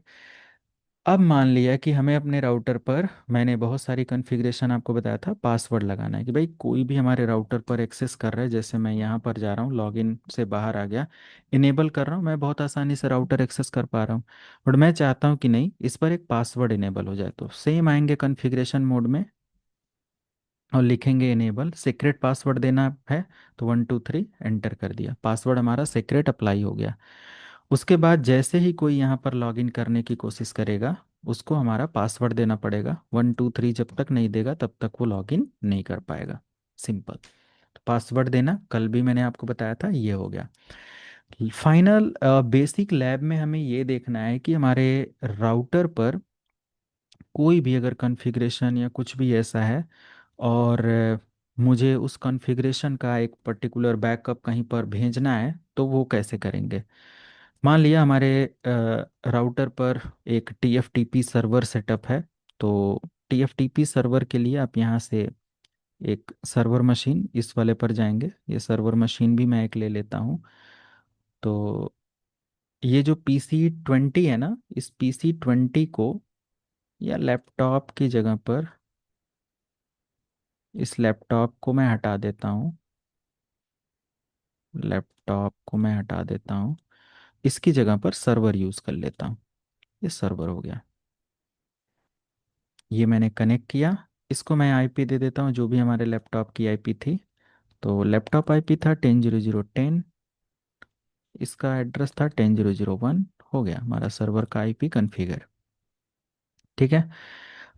अब मान लिया कि हमें अपने राउटर पर, मैंने बहुत सारी कॉन्फ़िगरेशन आपको बताया था, पासवर्ड लगाना है कि भाई कोई भी हमारे राउटर पर एक्सेस कर रहा है, जैसे मैं यहाँ पर जा रहा हूँ, लॉगिन से बाहर आ गया, इनेबल कर रहा हूँ, मैं बहुत आसानी से राउटर एक्सेस कर पा रहा हूँ। बट मैं चाहता हूँ कि नहीं, इस पर एक पासवर्ड इनेबल हो जाए, तो सेम आएंगे कॉन्फ़िगरेशन मोड में और लिखेंगे इनेबल, सीक्रेट पासवर्ड देना है, तो 1 2 3 एंटर कर दिया, पासवर्ड हमारा सीक्रेट अप्लाई हो गया। उसके बाद जैसे ही कोई यहाँ पर लॉगिन करने की कोशिश करेगा, उसको हमारा पासवर्ड देना पड़ेगा, 1 2 3 जब तक नहीं देगा तब तक वो लॉगिन नहीं कर पाएगा। सिंपल, तो पासवर्ड देना, कल भी मैंने आपको बताया था, ये हो गया। फाइनल बेसिक लैब में हमें ये देखना है कि हमारे राउटर पर कोई भी अगर कॉन्फ़िगरेशन या कुछ भी ऐसा है, और मुझे उस कॉन्फ़िगरेशन का एक पर्टिकुलर बैकअप कहीं पर भेजना है, तो वो कैसे करेंगे। मान लिया हमारे राउटर पर एक TFTP सर्वर सेटअप है। तो TFTP सर्वर के लिए आप यहाँ से एक सर्वर मशीन इस वाले पर जाएंगे। ये सर्वर मशीन भी मैं एक ले लेता हूँ। तो ये जो PC20 है ना, इस PC20 को, या लैपटॉप की जगह पर इस लैपटॉप को मैं हटा देता हूँ। लैपटॉप को मैं हटा देता हूँ, इसकी जगह पर सर्वर यूज़ कर लेता हूँ। ये सर्वर हो गया। ये मैंने कनेक्ट किया। इसको मैं आईपी दे देता हूँ जो भी हमारे लैपटॉप की आईपी थी। तो लैपटॉप आईपी था 10.0.0.10, इसका एड्रेस था 10.0.0.1। हो गया हमारा सर्वर का आईपी कॉन्फ़िगर। ठीक है।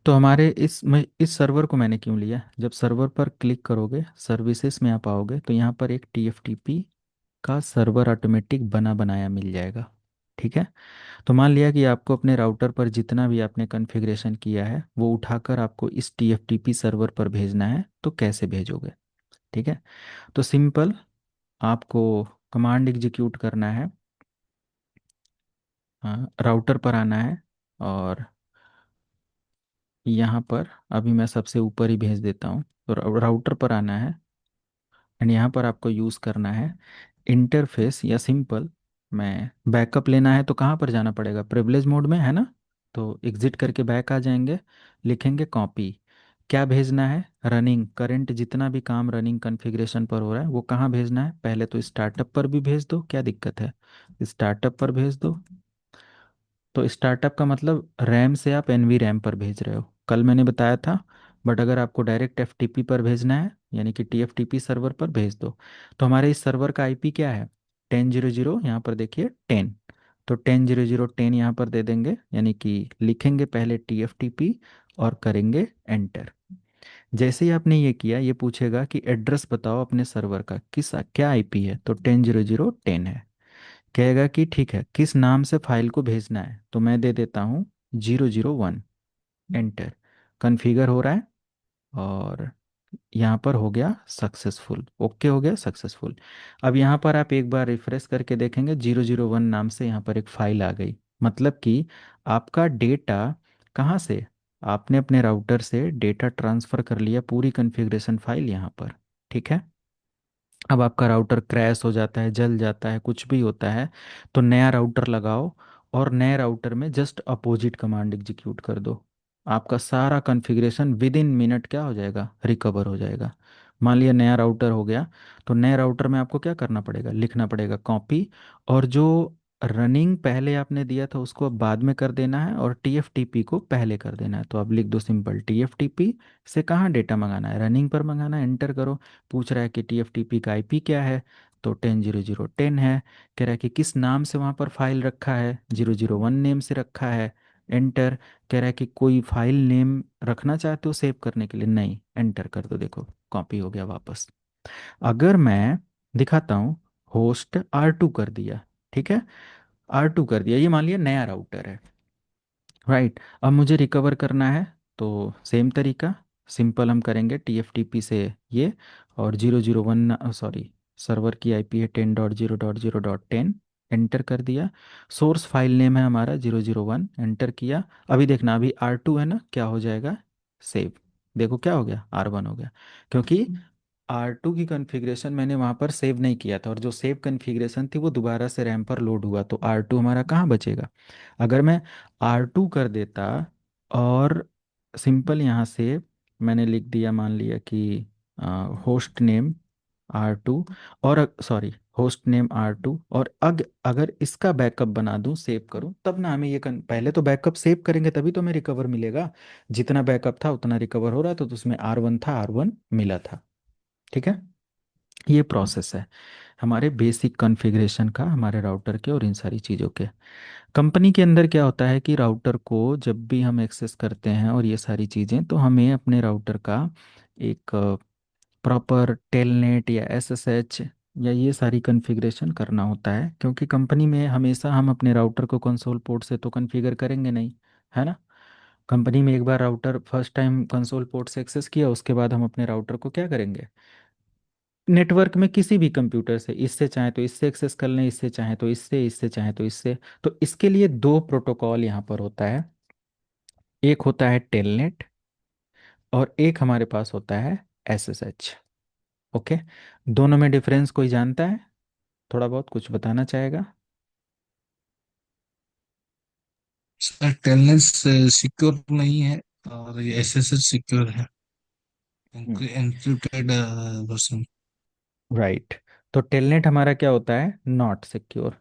तो हमारे इस सर्वर को मैंने क्यों लिया, जब सर्वर पर क्लिक करोगे, सर्विसेज में आप आओगे, तो यहाँ पर एक TFTP का सर्वर ऑटोमेटिक बना बनाया मिल जाएगा। ठीक है। तो मान लिया कि आपको अपने राउटर पर जितना भी आपने कॉन्फ़िगरेशन किया है वो उठाकर आपको इस TFTP सर्वर पर भेजना है, तो कैसे भेजोगे। ठीक है। तो सिंपल, आपको कमांड एग्जीक्यूट करना है। राउटर पर आना है, और यहाँ पर अभी मैं सबसे ऊपर ही भेज देता हूँ। तो राउटर पर आना है, एंड यहाँ पर आपको यूज़ करना है इंटरफेस, या सिंपल मैं बैकअप लेना है तो कहाँ पर जाना पड़ेगा, प्रिविलेज मोड में है ना। तो एग्जिट करके बैक आ जाएंगे, लिखेंगे कॉपी। क्या भेजना है, रनिंग करंट जितना भी काम रनिंग कॉन्फ़िगरेशन पर हो रहा है वो कहाँ भेजना है, पहले तो स्टार्टअप पर भी भेज दो, क्या दिक्कत है, स्टार्टअप पर भेज दो। तो स्टार्टअप का मतलब रैम से आप एनवी रैम पर भेज रहे हो, कल मैंने बताया था। बट अगर आपको डायरेक्ट FTP पर भेजना है, यानी कि TFTP सर्वर पर भेज दो। तो हमारे इस सर्वर का आईपी क्या है, 10.0.0, यहाँ पर देखिए 10। तो 10.0.0.10 यहाँ पर दे देंगे, यानी कि लिखेंगे पहले TFTP और करेंगे एंटर। जैसे ही आपने ये किया, ये पूछेगा कि एड्रेस बताओ अपने सर्वर का, किस क्या आईपी है, तो 10.0.0.10 है। कहेगा कि ठीक है, किस नाम से फाइल को भेजना है, तो मैं दे देता हूँ 0.0.1। एंटर। कॉन्फ़िगर हो रहा है, और यहाँ पर हो गया सक्सेसफुल, ओके हो गया सक्सेसफुल। अब यहाँ पर आप एक बार रिफ्रेश करके देखेंगे, 0.0.1 नाम से यहाँ पर एक फाइल आ गई। मतलब कि आपका डेटा कहाँ से, आपने अपने राउटर से डेटा ट्रांसफ़र कर लिया, पूरी कॉन्फ़िगरेशन फाइल यहाँ पर। ठीक है। अब आपका राउटर क्रैश हो जाता है, जल जाता है, कुछ भी होता है, तो नया राउटर लगाओ, और नए राउटर में जस्ट अपोजिट कमांड एग्जीक्यूट कर दो। आपका सारा कॉन्फ़िगरेशन विद इन मिनट क्या हो जाएगा, रिकवर हो जाएगा। मान लिया नया राउटर हो गया, तो नए राउटर में आपको क्या करना पड़ेगा, लिखना पड़ेगा कॉपी, और जो रनिंग पहले आपने दिया था उसको अब बाद में कर देना है, और TFTP को पहले कर देना है। तो अब लिख दो सिंपल, TFTP से कहाँ डेटा मंगाना है, रनिंग पर मंगाना है, एंटर करो। पूछ रहा है कि TFTP का आईपी क्या है, तो 10.0.0.10 है। कह रहा है कि किस नाम से वहाँ पर फाइल रखा है, 0.0.1 नेम से रखा है। एंटर। कह रहा है कि कोई फाइल नेम रखना चाहते हो सेव करने के लिए, नहीं, एंटर कर दो, देखो कॉपी हो गया वापस। अगर मैं दिखाता हूँ, होस्ट R2 कर दिया। ठीक है। R2 कर दिया, ये मान लिया नया राउटर है। राइट। अब मुझे रिकवर करना है, तो सेम तरीका, सिंपल हम करेंगे TFTP से ये, और 0.0.1, सॉरी, सर्वर की आईपी है 10.0.0.10। एंटर कर दिया। सोर्स फाइल नेम है हमारा 0.0.1, एंटर किया। अभी देखना, अभी R2 है ना, क्या हो जाएगा, सेव। देखो क्या हो गया, R1 हो गया, क्योंकि R2 की कॉन्फ़िगरेशन मैंने वहाँ पर सेव नहीं किया था, और जो सेव कॉन्फ़िगरेशन थी वो दोबारा से रैम पर लोड हुआ, तो R2 हमारा कहाँ बचेगा। अगर मैं R2 कर देता, और सिंपल यहाँ से मैंने लिख दिया, मान लिया कि होस्ट नेम R2, और सॉरी, होस्ट नेम R2, और अगर इसका बैकअप बना दूं, सेव करूं, तब ना हमें ये पहले तो बैकअप सेव करेंगे तभी तो हमें रिकवर मिलेगा। जितना बैकअप था उतना रिकवर हो रहा था, तो उसमें R1 था, R1 मिला था। ठीक है। ये प्रोसेस है हमारे बेसिक कॉन्फ़िगरेशन का, हमारे राउटर के और इन सारी चीज़ों के। कंपनी के अंदर क्या होता है कि राउटर को जब भी हम एक्सेस करते हैं और ये सारी चीज़ें, तो हमें अपने राउटर का एक प्रॉपर टेलनेट या एसएसएच या ये सारी कॉन्फ़िगरेशन करना होता है, क्योंकि कंपनी में हमेशा हम अपने राउटर को कंसोल पोर्ट से तो कॉन्फ़िगर करेंगे नहीं, है ना। कंपनी में एक बार router first time console port से एक्सेस किया, उसके बाद हम अपने राउटर को क्या करेंगे, नेटवर्क में किसी भी कंप्यूटर से, इससे चाहे तो इससे एक्सेस कर लें, इससे चाहे तो इससे, इससे चाहे तो इससे। तो इसके लिए दो प्रोटोकॉल यहाँ पर होता है, एक होता है टेलनेट और एक हमारे पास होता है एसएसएच। ओके, दोनों में डिफरेंस कोई जानता है, थोड़ा बहुत कुछ बताना चाहेगा। सर टेलनेस सिक्योर नहीं है और ये एसएसएच सिक्योर है, एनक्रिप्टेड वर्जन। राइट, तो टेलनेट हमारा क्या होता है, नॉट सिक्योर,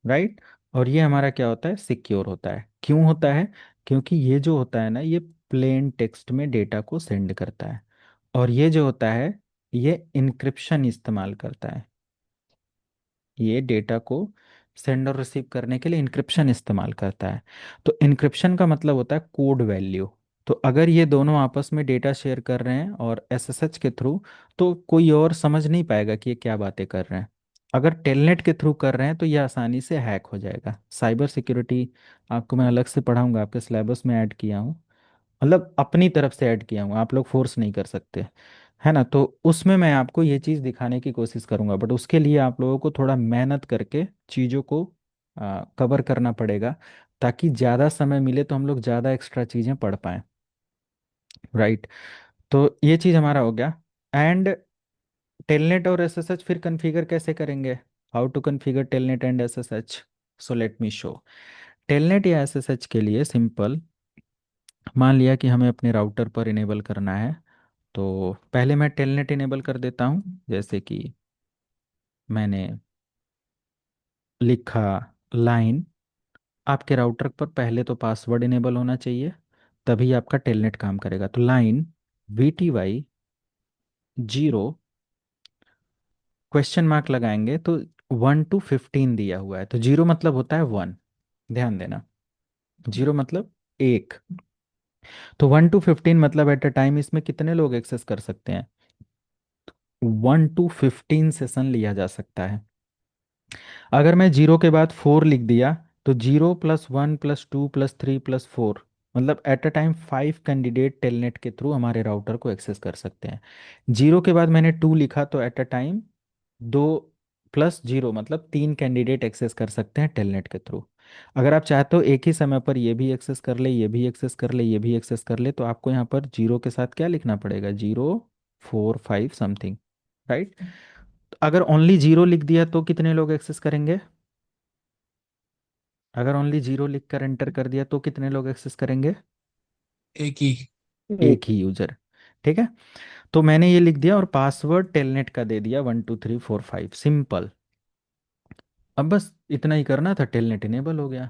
राइट। और ये हमारा क्या होता है, सिक्योर होता है। क्यों होता है, क्योंकि ये जो होता है ना, ये प्लेन टेक्स्ट में डेटा को सेंड करता है, और ये जो होता है ये इनक्रिप्शन इस्तेमाल करता है, ये डेटा को सेंड और रिसीव करने के लिए इंक्रिप्शन इस्तेमाल करता है। तो इंक्रिप्शन का मतलब होता है कोड वैल्यू। तो अगर ये दोनों आपस में डेटा शेयर कर रहे हैं और एसएसएच के थ्रू, तो कोई और समझ नहीं पाएगा कि ये क्या बातें कर रहे हैं। अगर टेलनेट के थ्रू कर रहे हैं तो ये आसानी से हैक हो जाएगा। साइबर सिक्योरिटी आपको मैं अलग से पढ़ाऊंगा, आपके सिलेबस में ऐड किया हूँ, मतलब अपनी तरफ से ऐड किया हूँ, आप लोग फोर्स नहीं कर सकते, है ना। तो उसमें मैं आपको ये चीज़ दिखाने की कोशिश करूंगा, बट उसके लिए आप लोगों को थोड़ा मेहनत करके चीज़ों को कवर करना पड़ेगा, ताकि ज़्यादा समय मिले तो हम लोग ज़्यादा एक्स्ट्रा चीज़ें पढ़ पाएं, राइट। तो ये चीज़ हमारा हो गया। एंड टेलनेट और एसएसएच फिर कॉन्फ़िगर कैसे करेंगे, how to configure telnet and SSH. So let me show. Telnet या एसएसएच के लिए सिंपल, मान लिया कि हमें अपने राउटर पर इनेबल करना है, तो पहले मैं टेलनेट इनेबल कर देता हूँ। जैसे कि मैंने लिखा लाइन, आपके राउटर पर पहले तो पासवर्ड इनेबल होना चाहिए, तभी आपका टेलनेट काम करेगा। तो लाइन VTY 0 क्वेश्चन मार्क लगाएंगे तो 1 to 15 दिया हुआ है, तो 0 मतलब होता है 1, ध्यान देना, 0 मतलब एक। तो 1 to 15 मतलब एट अ टाइम इसमें कितने लोग एक्सेस कर सकते हैं, 1 to 15 सेशन लिया जा सकता है। अगर मैं 0 के बाद 4 लिख दिया, तो 0 +1 +2 +3 +4, मतलब at a time 5 candidate telnet के थ्रू हमारे राउटर को एक्सेस कर सकते हैं। 0 के बाद मैंने 2 लिखा, तो एट अ टाइम 2 + 0 मतलब 3 कैंडिडेट एक्सेस कर सकते हैं टेलनेट के थ्रू। अगर आप चाहते हो एक ही समय पर ये भी एक्सेस कर ले, ये भी एक्सेस कर ले, ये भी एक्सेस कर ले, तो आपको यहाँ पर 0 के साथ क्या लिखना पड़ेगा, 0 4 5 समथिंग, राइट। अगर ओनली 0 लिख दिया तो कितने लोग एक्सेस करेंगे, अगर ओनली 0 लिख कर एंटर कर दिया तो कितने लोग एक्सेस करेंगे, एक ही। एक ही यूजर, ठीक है। तो मैंने ये लिख दिया और पासवर्ड टेलनेट का दे दिया 1 2 3 4 5, सिंपल। अब बस इतना ही करना था, टेलनेट इनेबल हो गया।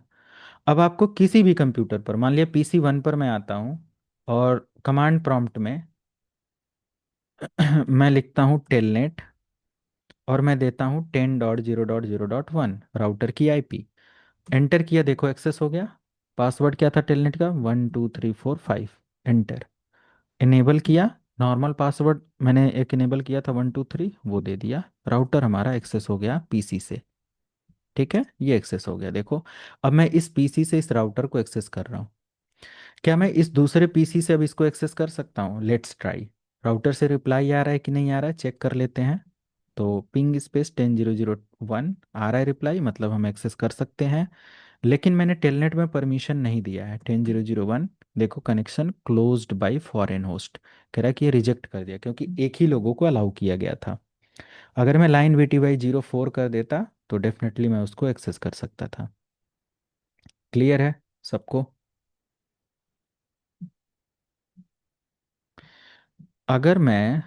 अब आपको किसी भी कंप्यूटर पर, मान लिया PC 1 पर मैं आता हूँ, और कमांड प्रॉम्प्ट में मैं लिखता हूँ टेलनेट, और मैं देता हूँ 10.0.0.1 राउटर की IP, एंटर किया, देखो एक्सेस हो गया। पासवर्ड क्या था टेलनेट का, 1 2 3 4 5, एंटर। इनेबल किया, नॉर्मल पासवर्ड मैंने एक इनेबल किया था 1 2 3, वो दे दिया, राउटर हमारा एक्सेस हो गया PC से, ठीक है, ये एक्सेस हो गया। देखो, अब मैं इस PC से इस राउटर को एक्सेस कर रहा हूँ, क्या मैं इस दूसरे PC से अब इसको एक्सेस कर सकता हूँ, लेट्स ट्राई। राउटर से रिप्लाई आ रहा है कि नहीं आ रहा है, चेक कर लेते हैं। तो पिंग स्पेस 10.0.0.1 आ रहा है रिप्लाई, मतलब हम एक्सेस कर सकते हैं। लेकिन मैंने टेलनेट में परमिशन नहीं दिया है, 10.0.0.1, देखो connection closed bye foreign host, कह रहा है कि ये रिजेक्ट कर दिया, क्योंकि एक ही लोगों को अलाउ किया गया था। अगर मैं लाइन VTY 0 4 कर देता तो डेफिनेटली मैं उसको एक्सेस कर सकता था। क्लियर है सबको। अगर मैं,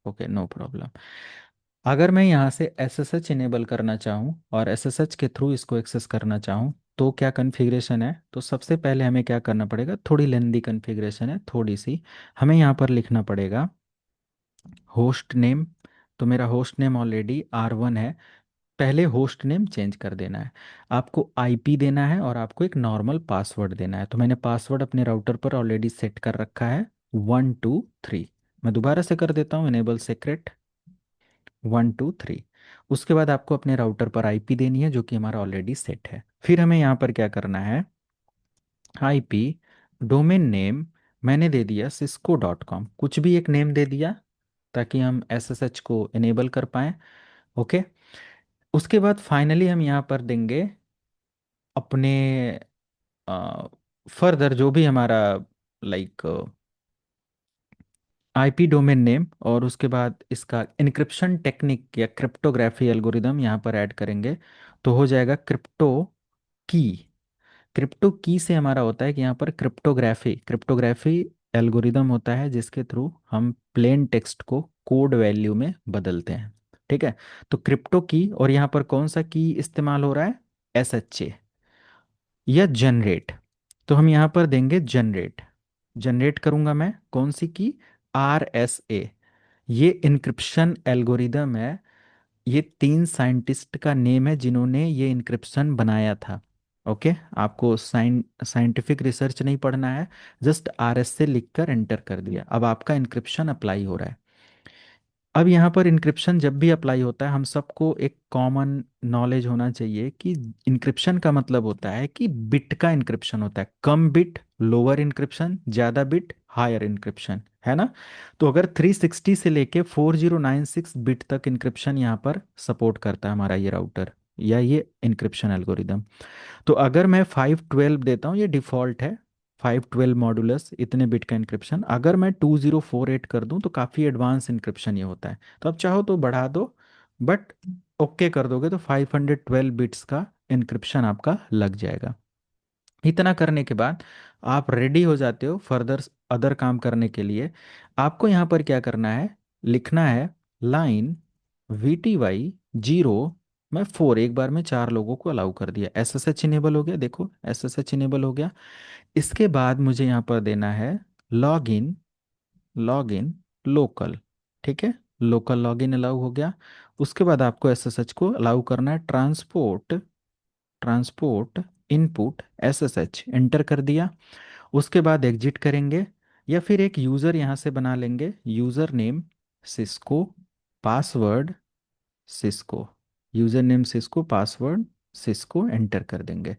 ओके नो प्रॉब्लम, अगर मैं यहाँ से SSH इनेबल करना चाहूँ और SSH के थ्रू इसको एक्सेस करना चाहूँ, तो क्या कॉन्फ़िगरेशन है, तो सबसे पहले हमें क्या करना पड़ेगा, थोड़ी लेंदी कॉन्फ़िगरेशन है थोड़ी सी। हमें यहाँ पर लिखना पड़ेगा होस्ट नेम, तो मेरा होस्ट नेम ऑलरेडी R1 है, पहले होस्ट नेम चेंज कर देना है, आपको आईपी देना है और आपको एक नॉर्मल पासवर्ड देना है। तो मैंने पासवर्ड अपने राउटर पर ऑलरेडी सेट कर रखा है 123। मैं दोबारा से कर देता हूँ, इनेबल सीक्रेट 123। उसके बाद आपको अपने राउटर पर आईपी देनी है जो कि हमारा ऑलरेडी सेट है। फिर हमें यहाँ पर क्या करना है, आईपी डोमेन नेम मैंने दे दिया cisco.com, कुछ भी एक नेम दे दिया ताकि हम एसएसएच को इनेबल कर पाएँ। ओके। उसके बाद फाइनली हम यहाँ पर देंगे अपने फर्दर जो भी हमारा लाइक आईपी डोमेन नेम, और उसके बाद इसका इनक्रिप्शन टेक्निक या क्रिप्टोग्राफी एल्गोरिदम यहाँ पर ऐड करेंगे। तो हो जाएगा क्रिप्टो की। क्रिप्टो की से हमारा होता है कि यहाँ पर क्रिप्टोग्राफी क्रिप्टोग्राफी एल्गोरिदम होता है जिसके थ्रू हम प्लेन टेक्स्ट को कोड वैल्यू में बदलते हैं। ठीक है। तो क्रिप्टो की, और यहाँ पर कौन सा की इस्तेमाल हो रहा है, SHA या जनरेट। तो हम यहाँ पर देंगे जनरेट। जनरेट करूँगा मैं कौन सी की, RSA। ये इनक्रिप्शन एल्गोरिदम है। ये 3 साइंटिस्ट का नेम है जिन्होंने ये इनक्रिप्शन बनाया था। ओके। आपको साइंटिफिक रिसर्च नहीं पढ़ना है, जस्ट RSA लिखकर एंटर कर दिया, अब आपका इनक्रिप्शन अप्लाई हो रहा है। अब यहाँ पर इंक्रिप्शन जब भी अप्लाई होता है, हम सबको एक कॉमन नॉलेज होना चाहिए कि इंक्रिप्शन का मतलब होता है कि बिट का इंक्रिप्शन होता है। कम बिट लोअर इंक्रिप्शन, ज़्यादा बिट हायर इंक्रिप्शन, है ना। तो अगर 360 से लेके 4096 बिट तक इंक्रिप्शन यहाँ पर सपोर्ट करता है हमारा ये राउटर या ये इंक्रिप्शन एल्गोरिदम। तो अगर मैं 512 देता हूँ, ये डिफ़ॉल्ट है 512 मॉडुलस इतने बिट का इंक्रिप्शन। अगर मैं 2048 कर दूं तो काफ़ी एडवांस इंक्रिप्शन ये होता है। तो आप चाहो तो बढ़ा दो, बट ओके कर दोगे तो 512 बिट्स का इंक्रिप्शन आपका लग जाएगा। इतना करने के बाद आप रेडी हो जाते हो फर्दर अदर काम करने के लिए। आपको यहाँ पर क्या करना है, लिखना है लाइन VTY 0 मैं 4, एक बार में 4 लोगों को अलाउ कर दिया, SSH इनेबल हो गया, देखो SSH इनेबल हो गया। इसके बाद मुझे यहाँ पर देना है लॉगिन, लॉगिन लोकल। ठीक है, लोकल लॉगिन अलाउ हो गया। उसके बाद आपको SSH को अलाउ करना है transport, transport input SSH enter कर दिया। उसके बाद एग्जिट करेंगे या फिर एक यूज़र यहाँ से बना लेंगे, user name Cisco, password Cisco, user name Cisco, password Cisco enter कर देंगे।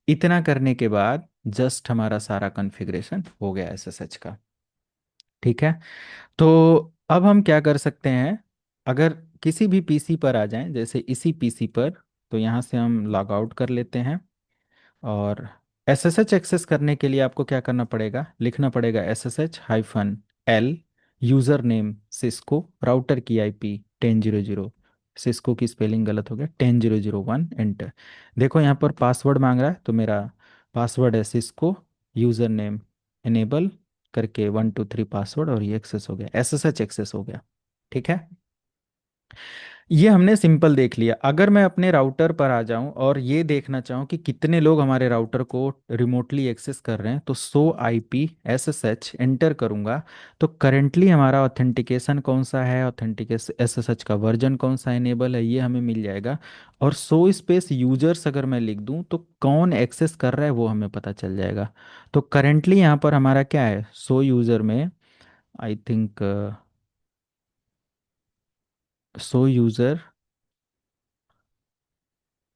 इतना करने के बाद जस्ट हमारा सारा कॉन्फ़िगरेशन हो गया SSH का। ठीक है। तो अब हम क्या कर सकते हैं, अगर किसी भी पीसी पर आ जाएं, जैसे इसी पीसी पर, तो यहाँ से हम लॉग आउट कर लेते हैं। और SSH एक्सेस करने के लिए आपको क्या करना पड़ेगा, लिखना पड़ेगा SSH-L, user name Cisco, router की IP 1000, सिस्को की स्पेलिंग गलत हो गया 10001 एंटर। देखो यहाँ पर पासवर्ड मांग रहा है, तो मेरा पासवर्ड है सिस्को, यूज़र नेम इनेबल करके 123 पासवर्ड, और ये एक्सेस हो गया, SSH एक्सेस हो गया। ठीक है। ये हमने सिंपल देख लिया। अगर मैं अपने राउटर पर आ जाऊं और ये देखना चाहूं कि कितने लोग हमारे राउटर को रिमोटली एक्सेस कर रहे हैं, तो 100 IP SSH एंटर करूंगा। तो करेंटली हमारा ऑथेंटिकेशन कौन सा है, ऑथेंटिकेशन SSH का वर्जन कौन सा इनेबल है, ये हमें मिल जाएगा। और 100 स्पेस यूजर्स अगर मैं लिख दूं तो कौन एक्सेस कर रहा है वो हमें पता चल जाएगा। तो करेंटली यहाँ पर हमारा क्या है, 100 यूज़र में आई थिंक 100 यूज़र,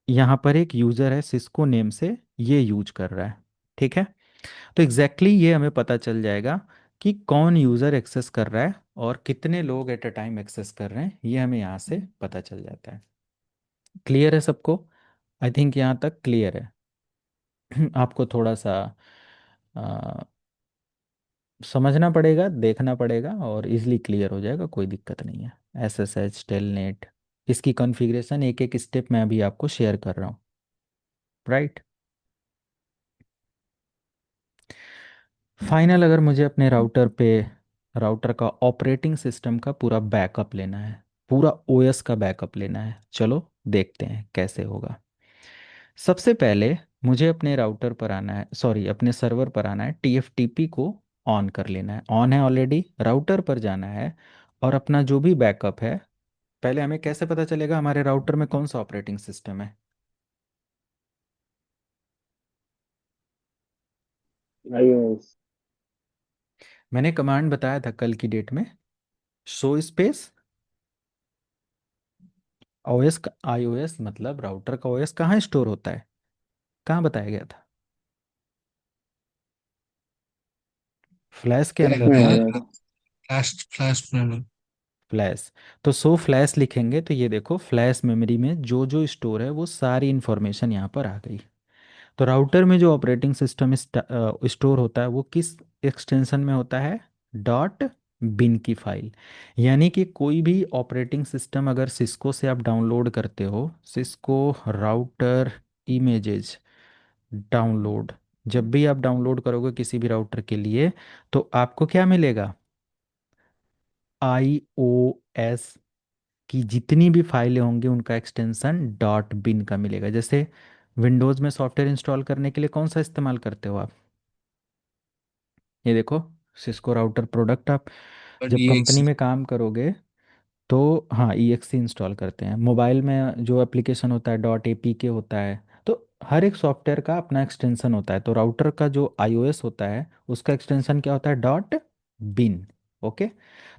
यहाँ पर एक यूज़र है सिस्को नेम से, ये यूज कर रहा है। ठीक है। तो ये हमें पता चल जाएगा कि कौन यूज़र एक्सेस कर रहा है और कितने लोग एट अ टाइम एक्सेस कर रहे हैं, ये हमें यहाँ से पता चल जाता है। क्लियर है सबको, आई थिंक यहाँ तक क्लियर है। आपको थोड़ा सा आ, समझना पड़ेगा, देखना पड़ेगा, और इजीली क्लियर हो जाएगा, कोई दिक्कत नहीं है। SSH टेलनेट, इसकी कॉन्फ़िगरेशन एक एक स्टेप मैं अभी आपको शेयर कर रहा हूँ, राइट। फाइनल, अगर मुझे अपने राउटर पे राउटर का ऑपरेटिंग सिस्टम का पूरा बैकअप लेना है, पूरा OS का बैकअप लेना है, चलो देखते हैं कैसे होगा। सबसे पहले मुझे अपने राउटर पर आना है, सॉरी अपने सर्वर पर आना है, TFTP को ऑन कर लेना है, ऑन है ऑलरेडी, राउटर पर जाना है और अपना जो भी बैकअप है पहले हमें कैसे पता चलेगा हमारे राउटर में कौन सा ऑपरेटिंग सिस्टम है? iOS। मैंने कमांड बताया था कल की डेट में, शो स्पेस ओएस का। आईओएस मतलब राउटर का ओएस कहाँ स्टोर होता है, कहाँ बताया गया था? फ्लैश के फ्लैश अंदर में ना। आ जाएगा। Flash flash memory. फ्लैश। तो सो फ्लैश लिखेंगे तो ये देखो फ्लैश मेमोरी में जो जो स्टोर है वो सारी इन्फॉर्मेशन यहाँ पर आ गई। तो राउटर में जो ऑपरेटिंग सिस्टम स्टोर होता है वो किस एक्सटेंशन में होता है? डॉट बिन की फाइल। यानी कि कोई भी ऑपरेटिंग सिस्टम अगर सिस्को से आप डाउनलोड करते हो, सिस्को राउटर इमेजेस डाउनलोड, जब भी आप डाउनलोड करोगे किसी भी राउटर के लिए, तो आपको क्या मिलेगा? आई ओ एस की जितनी भी फाइलें होंगी उनका एक्सटेंशन डॉट बिन का मिलेगा। जैसे विंडोज़ में सॉफ्टवेयर इंस्टॉल करने के लिए कौन सा इस्तेमाल करते हो आप? ये देखो, सिस्को राउटर प्रोडक्ट। आप जब कंपनी DXC। में काम करोगे तो हाँ EXE इंस्टॉल करते हैं। मोबाइल में जो एप्लीकेशन होता है डॉट APK होता है। तो हर एक सॉफ्टवेयर का अपना एक्सटेंशन होता है। तो राउटर का जो iOS होता है उसका एक्सटेंशन क्या होता है? Dot bin. ओके।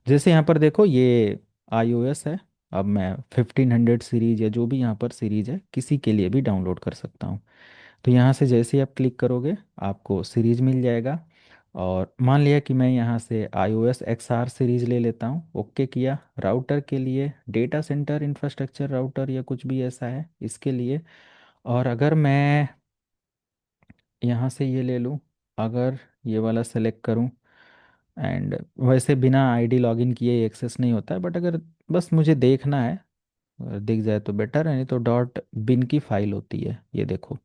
जैसे यहाँ पर देखो ये iOS है। अब मैं 1500 सीरीज या जो भी यहाँ पर सीरीज है किसी के लिए भी डाउनलोड कर सकता हूँ। तो यहाँ से जैसे ही आप क्लिक करोगे आपको सीरीज मिल जाएगा। और मान लिया कि मैं यहाँ से iOS XR सीरीज ले लेता हूँ, ओके किया। राउटर के लिए डेटा सेंटर इंफ्रास्ट्रक्चर राउटर या कुछ भी ऐसा है इसके लिए। और अगर मैं यहाँ से ये ले लूँ, अगर ये वाला सेलेक्ट करूँ, एंड वैसे बिना आईडी लॉगिन किए एक्सेस नहीं होता है, बट अगर बस मुझे देखना है, अगर दिख जाए तो बेटर है, नहीं तो डॉट बिन की फाइल होती है ये देखो,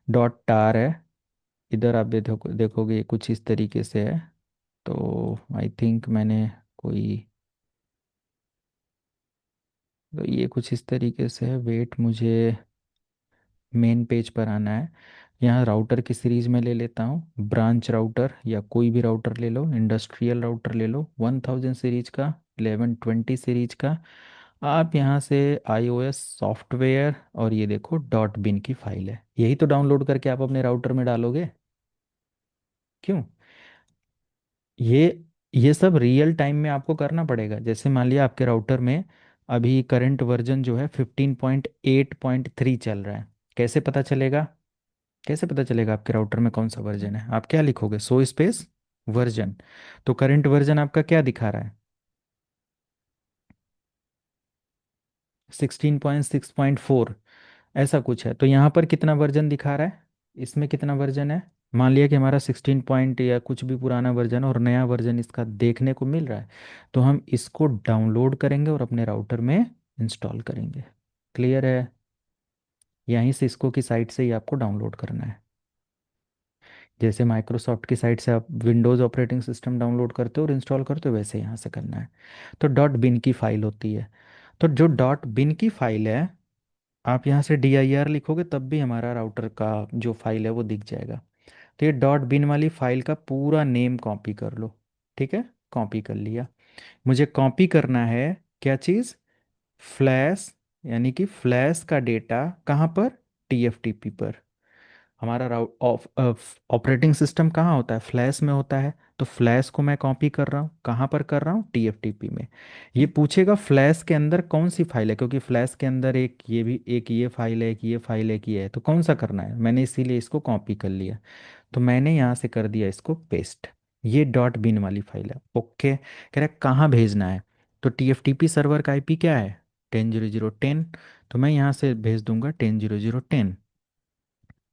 डॉट टार है। इधर आप देखोगे ये कुछ इस तरीके से है। तो आई थिंक मैंने कोई, तो ये कुछ इस तरीके से है। वेट, मुझे मेन पेज पर आना है। यहाँ राउटर की सीरीज में ले लेता हूँ, ब्रांच राउटर या कोई भी राउटर ले लो, इंडस्ट्रियल राउटर ले लो 1000 सीरीज का, 1120 सीरीज का। आप यहाँ से iOS सॉफ्टवेयर और ये देखो डॉट बिन की फाइल है, यही तो डाउनलोड करके आप अपने राउटर में डालोगे। क्यों? ये ये सब रियल टाइम में आपको करना पड़ेगा। जैसे मान लिया आपके राउटर में अभी करंट वर्जन जो है 15.8.3 चल रहा है। कैसे पता चलेगा? कैसे पता चलेगा आपके राउटर में कौन सा वर्जन है? आप क्या लिखोगे? So space version. तो करंट वर्जन आपका क्या दिखा रहा है? 16.6.4 ऐसा कुछ है। तो यहाँ पर कितना वर्जन दिखा रहा है? इसमें कितना वर्जन है? मान लिया कि हमारा 16 पॉइंट या कुछ भी पुराना वर्जन और नया वर्जन इसका देखने को मिल रहा है। तो हम इसको डाउनलोड करेंगे और अपने राउटर में इंस्टॉल करेंगे। क्लियर है? यहीं से इसको की साइट से ही आपको डाउनलोड करना है। जैसे माइक्रोसॉफ्ट की साइट से आप विंडोज़ ऑपरेटिंग सिस्टम डाउनलोड करते हो और इंस्टॉल करते हो, वैसे यहाँ से करना है। तो डॉट बिन की फाइल होती है। तो जो डॉट बिन की फाइल है, आप यहाँ से dir लिखोगे तब भी हमारा राउटर का जो फाइल है वो दिख जाएगा। तो ये डॉट बिन वाली फाइल का पूरा नेम कॉपी कर लो। ठीक है, कॉपी कर लिया। मुझे कॉपी करना है क्या चीज़? फ्लैश। यानी कि फ्लैश का डेटा कहाँ पर? TFTP पर। हमारा ऑपरेटिंग सिस्टम कहाँ होता है? फ्लैश में होता है। तो फ्लैश को मैं कॉपी कर रहा हूँ, कहाँ पर कर रहा हूँ? TFTP में। ये पूछेगा फ्लैश के अंदर कौन सी फाइल है, क्योंकि फ्लैश के अंदर एक ये भी, एक ये फाइल है, एक ये फाइल है, एक ये है, तो कौन सा करना है? मैंने इसीलिए इसको कॉपी कर लिया। तो मैंने यहाँ से कर दिया इसको पेस्ट। ये डॉट बिन वाली फाइल है। ओके, कह रहा है कहाँ भेजना है? तो TFTP सर्वर का IP क्या है? 10.0.0.10। तो मैं यहाँ से भेज दूंगा 10.0.0.10।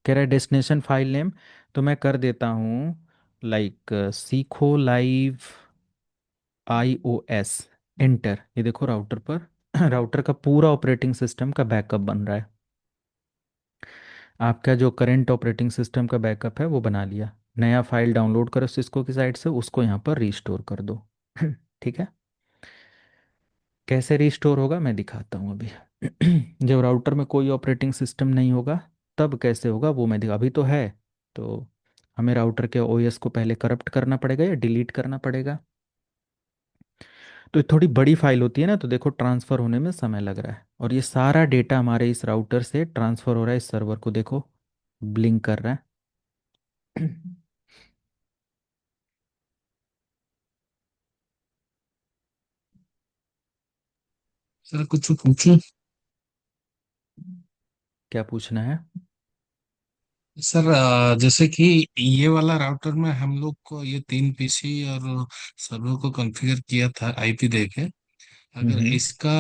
कह रहा है डेस्टिनेशन फाइल नेम, तो मैं कर देता हूँ लाइक सीखो लाइव iOS। एंटर। ये देखो राउटर पर राउटर का पूरा ऑपरेटिंग सिस्टम का बैकअप बन रहा है। आपका जो करंट ऑपरेटिंग सिस्टम का बैकअप है वो बना लिया। नया फाइल डाउनलोड करो सिस्को की साइट से, उसको यहाँ पर रीस्टोर कर दो। ठीक है। कैसे रीस्टोर होगा मैं दिखाता हूँ अभी। जब राउटर में कोई ऑपरेटिंग सिस्टम नहीं होगा तब कैसे होगा वो मैं दिखा, अभी तो है। तो हमें राउटर के OS को पहले करप्ट करना पड़ेगा या डिलीट करना पड़ेगा। तो ये थोड़ी बड़ी फाइल होती है ना, तो देखो ट्रांसफ़र होने में समय लग रहा है, और ये सारा डेटा हमारे इस राउटर से ट्रांसफ़र हो रहा है इस सर्वर को, देखो ब्लिंक कर रहा है। सर कुछ पूछूं? क्या पूछना है? सर जैसे कि ये वाला राउटर में हम लोग को ये 3 पीसी और सर्वर को कॉन्फ़िगर किया था आईपी देके। अगर हम्म। इसका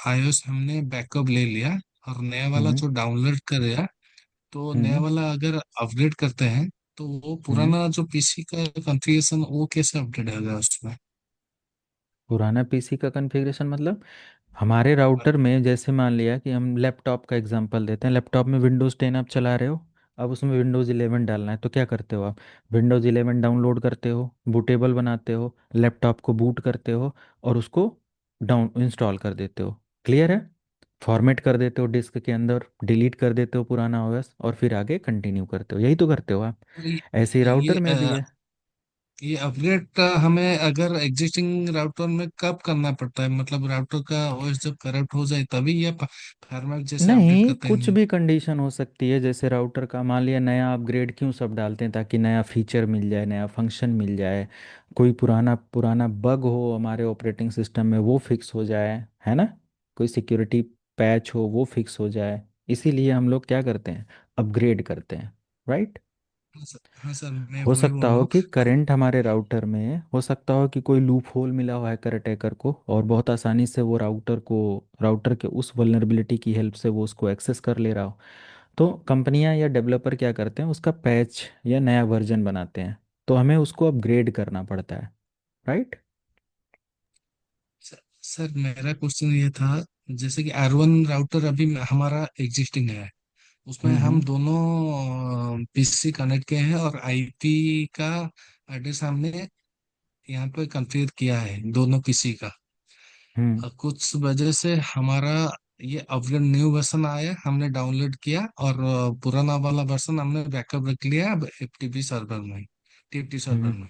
आईओएस हमने बैकअप ले लिया और नया वाला हम्म। जो डाउनलोड करेगा, तो नया हम्म। वाला अगर अपग्रेड करते हैं तो वो हम्म। पुराना जो पीसी का कॉन्फ़िगरेशन वो कैसे अपडेट होगा उसमें? पुराना पीसी का कॉन्फ़िगरेशन मतलब हमारे राउटर में, जैसे मान लिया कि हम लैपटॉप का एग्जांपल देते हैं, लैपटॉप में विंडोज़ 10 आप चला रहे हो, अब उसमें विंडोज़ 11 डालना है, तो क्या करते हो आप? विंडोज़ 11 डाउनलोड करते हो, बूटेबल बनाते हो, लैपटॉप को बूट करते हो, और उसको डाउन इंस्टॉल कर देते हो। क्लियर है? फॉर्मेट कर देते हो डिस्क के अंदर, डिलीट कर देते हो पुराना ओएस, और फिर आगे कंटिन्यू करते हो, यही तो करते हो आप। और ऐसे ही ये राउटर में भी है। ये अपग्रेड हमें अगर एग्जिस्टिंग राउटर में कब करना पड़ता है? मतलब राउटर का ओएस जब करप्ट हो जाए तभी ये फॉर्मेट जैसे अपडेट नहीं, करते कुछ हैं? भी कंडीशन हो सकती है, जैसे राउटर का मान लिया नया अपग्रेड क्यों सब डालते हैं, ताकि नया फीचर मिल जाए, नया फंक्शन मिल जाए, कोई पुराना पुराना बग हो हमारे ऑपरेटिंग सिस्टम में वो फिक्स हो जाए, है ना, कोई सिक्योरिटी पैच हो वो फिक्स हो जाए, इसीलिए हम लोग क्या करते हैं, अपग्रेड करते हैं, राइट। हाँ सर, मैं हो वही सकता बोल रहा हो हूँ। कि करंट हमारे राउटर में, हो सकता हो कि कोई लूप होल मिला हो हैकर अटैकर को, और बहुत आसानी से वो राउटर के उस वल्नरेबिलिटी की हेल्प से वो उसको एक्सेस कर ले रहा हो, तो कंपनियां या डेवलपर क्या करते हैं, उसका पैच या नया वर्जन बनाते हैं, तो हमें उसको अपग्रेड करना पड़ता है, राइट। सर मेरा क्वेश्चन ये था, जैसे कि R1 राउटर अभी हमारा एग्जिस्टिंग है, उसमें हम हम्म। दोनों पीसी कनेक्ट किए हैं और आईपी का एड्रेस हमने यहाँ पे कॉन्फ़िगर किया है दोनों पीसी का। हम्म। कुछ वजह से हमारा ये अपग्रेड न्यू वर्जन आया, हमने डाउनलोड किया और पुराना वाला वर्जन हमने बैकअप रख लिया अब एफटीपी सर्वर में, टीएफटी सर्वर हम्म। में।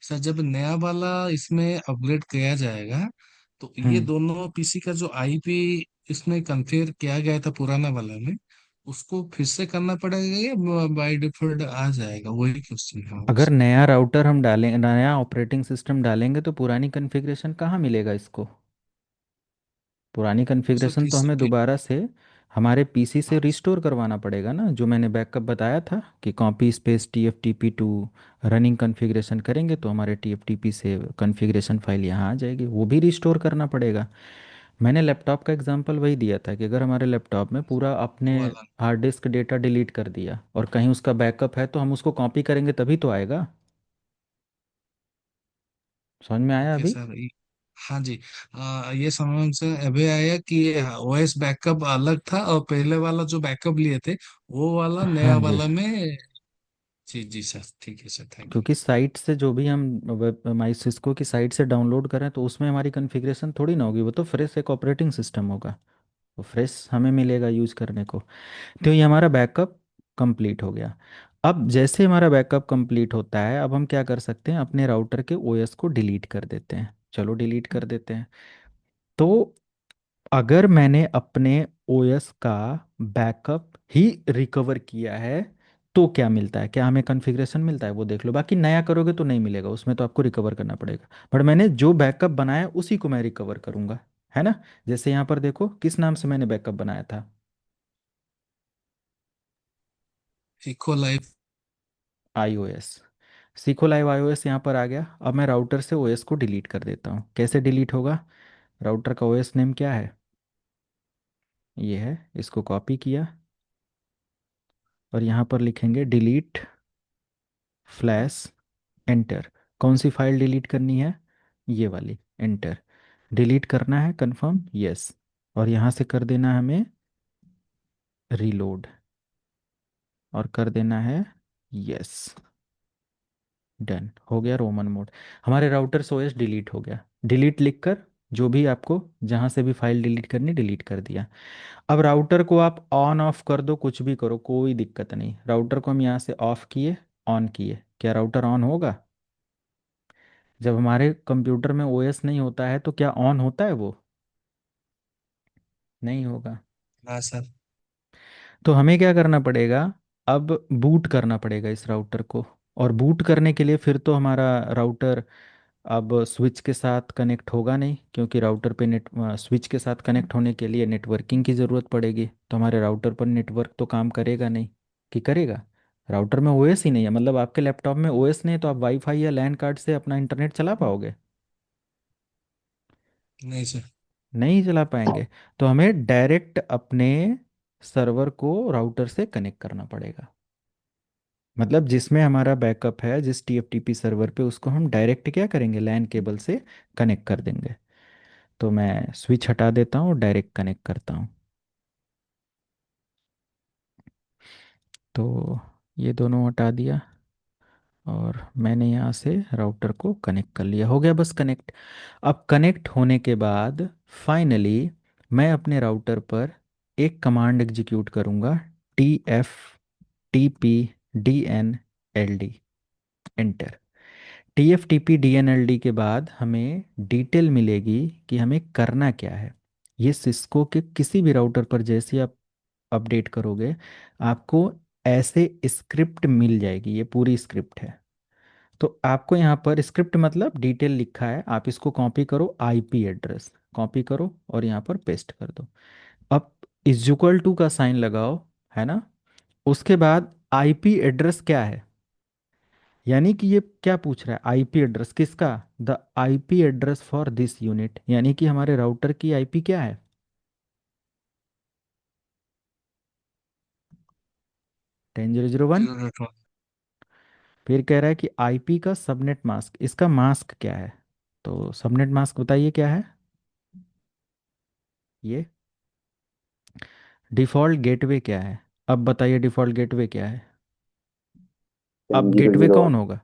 सर जब नया वाला इसमें अपग्रेड किया जाएगा, तो ये हम्म। दोनों पीसी का जो आईपी इसमें कॉन्फ़िगर किया गया था पुराना वाला में, उसको फिर से करना पड़ेगा या बाय डिफॉल्ट आ जाएगा? वही क्वेश्चन है अगर बस। नया राउटर हम डालें, नया ऑपरेटिंग सिस्टम डालेंगे, तो पुरानी कॉन्फ़िगरेशन कहाँ मिलेगा इसको? पुरानी सर कॉन्फ़िगरेशन तो किस हमें दोबारा से हमारे पीसी से हाँ रिस्टोर करवाना पड़ेगा ना, जो मैंने बैकअप बताया था कि copy space TFTP to running configuration करेंगे तो हमारे TFTP से कॉन्फ़िगरेशन फाइल यहाँ आ जाएगी, वो भी रिस्टोर करना पड़ेगा। मैंने लैपटॉप का एग्जांपल वही दिया था कि अगर हमारे लैपटॉप में पूरा वो अपने वाला। हार्ड डिस्क डेटा डिलीट कर दिया और कहीं उसका बैकअप है, तो हम उसको कॉपी करेंगे तभी तो आएगा। समझ में आया ओके अभी? सर, हाँ जी। ये समझ से अभी आया कि ओएस बैकअप अलग था और पहले वाला जो बैकअप लिए थे वो वाला हाँ नया जी। वाला में। जी जी सर, ठीक है सर, थैंक यू। क्योंकि साइट से जो भी हम वेब माई सिस्को की साइट से डाउनलोड करें, तो उसमें हमारी कॉन्फ़िगरेशन थोड़ी ना होगी, वो तो फ्रेश एक ऑपरेटिंग सिस्टम होगा, तो फ्रेश हमें मिलेगा यूज़ करने को। तो ये हमारा बैकअप कंप्लीट हो गया। अब जैसे हमारा बैकअप कंप्लीट होता है, अब हम क्या कर सकते हैं, अपने राउटर के ओएस को डिलीट कर देते हैं, चलो डिलीट कर देते हैं। तो अगर मैंने अपने ओएस का बैकअप ही रिकवर किया है, तो क्या मिलता है, क्या हमें कॉन्फ़िगरेशन मिलता है वो देख लो, बाकी नया करोगे तो नहीं मिलेगा, उसमें तो आपको रिकवर करना पड़ेगा। बट मैंने जो बैकअप बनाया उसी को मैं रिकवर करूंगा, है ना। जैसे यहाँ पर देखो किस नाम से मैंने बैकअप बनाया था, इको लाइफ। iOS। सीखो लाइव iOS यहाँ पर आ गया। अब मैं राउटर से ओएस को डिलीट कर देता हूँ, कैसे डिलीट होगा? राउटर का ओएस नेम क्या है, ये है, इसको कॉपी किया, और यहाँ पर लिखेंगे डिलीट फ्लैश एंटर। कौन सी फाइल डिलीट करनी है, ये वाली, एंटर। डिलीट करना है, कंफर्म, यस, और यहाँ से कर देना है हमें रीलोड, और कर देना है यस। डन हो गया रोमन मोड। हमारे राउटर से ओएस डिलीट हो गया, डिलीट लिखकर जो भी आपको जहाँ से भी फाइल डिलीट करनी डिलीट कर दिया। अब राउटर को आप ऑन ऑफ कर दो, कुछ भी करो, कोई दिक्कत नहीं। राउटर को हम यहाँ से ऑफ किए, ऑन किए, क्या राउटर ऑन होगा? जब हमारे कंप्यूटर में ओएस नहीं होता है तो क्या ऑन होता है वो? नहीं होगा। हाँ सर। तो हमें क्या करना पड़ेगा? अब बूट करना पड़ेगा इस राउटर को। और बूट करने के लिए फिर तो हमारा राउटर अब स्विच के साथ कनेक्ट होगा नहीं, क्योंकि राउटर पे नेट स्विच के साथ कनेक्ट होने के लिए नेटवर्किंग की ज़रूरत पड़ेगी। तो हमारे राउटर पर नेटवर्क तो काम करेगा नहीं। कि करेगा? राउटर में ओएस ही नहीं है, मतलब आपके लैपटॉप में ओएस नहीं है, तो आप वाईफाई या लैन कार्ड से अपना इंटरनेट चला पाओगे? नहीं सर। नहीं चला पाएंगे। तो हमें डायरेक्ट अपने सर्वर को राउटर से कनेक्ट करना पड़ेगा। मतलब जिसमें हमारा बैकअप है, जिस टीएफटीपी सर्वर पे, उसको हम डायरेक्ट क्या करेंगे, लैन केबल से कनेक्ट कर देंगे। तो मैं स्विच हटा देता हूँ और डायरेक्ट कनेक्ट करता हूँ। तो ये दोनों हटा दिया और मैंने यहाँ से राउटर को कनेक्ट कर लिया। हो गया बस कनेक्ट। अब कनेक्ट होने के बाद फाइनली मैं अपने राउटर पर एक कमांड एग्जीक्यूट करूँगा, TFTP DNLD, enter. TFTP DNLD के बाद हमें डिटेल मिलेगी कि हमें करना क्या है। ये सिस्को के किसी भी राउटर पर जैसे ही आप अपडेट करोगे, आपको ऐसे स्क्रिप्ट मिल जाएगी। ये पूरी स्क्रिप्ट है। तो आपको यहाँ पर स्क्रिप्ट मतलब डिटेल लिखा है, आप इसको कॉपी करो, आईपी एड्रेस कॉपी करो और यहाँ पर पेस्ट कर दो। अब इज इक्वल टू का साइन लगाओ, है ना? उसके बाद आईपी एड्रेस क्या है, यानी कि ये क्या पूछ रहा है, आईपी एड्रेस किसका? The IP address for this unit, यानी कि हमारे राउटर की आईपी क्या है? 10.0.0.1। 0.1। फिर कह रहा है कि आईपी का सबनेट मास्क, इसका मास्क क्या है? तो सबनेट मास्क बताइए क्या है ये। डिफ़ॉल्ट गेटवे क्या है? अब बताइए डिफ़ॉल्ट गेटवे क्या है? टेन अब जीरो गेटवे जीरो कौन होगा?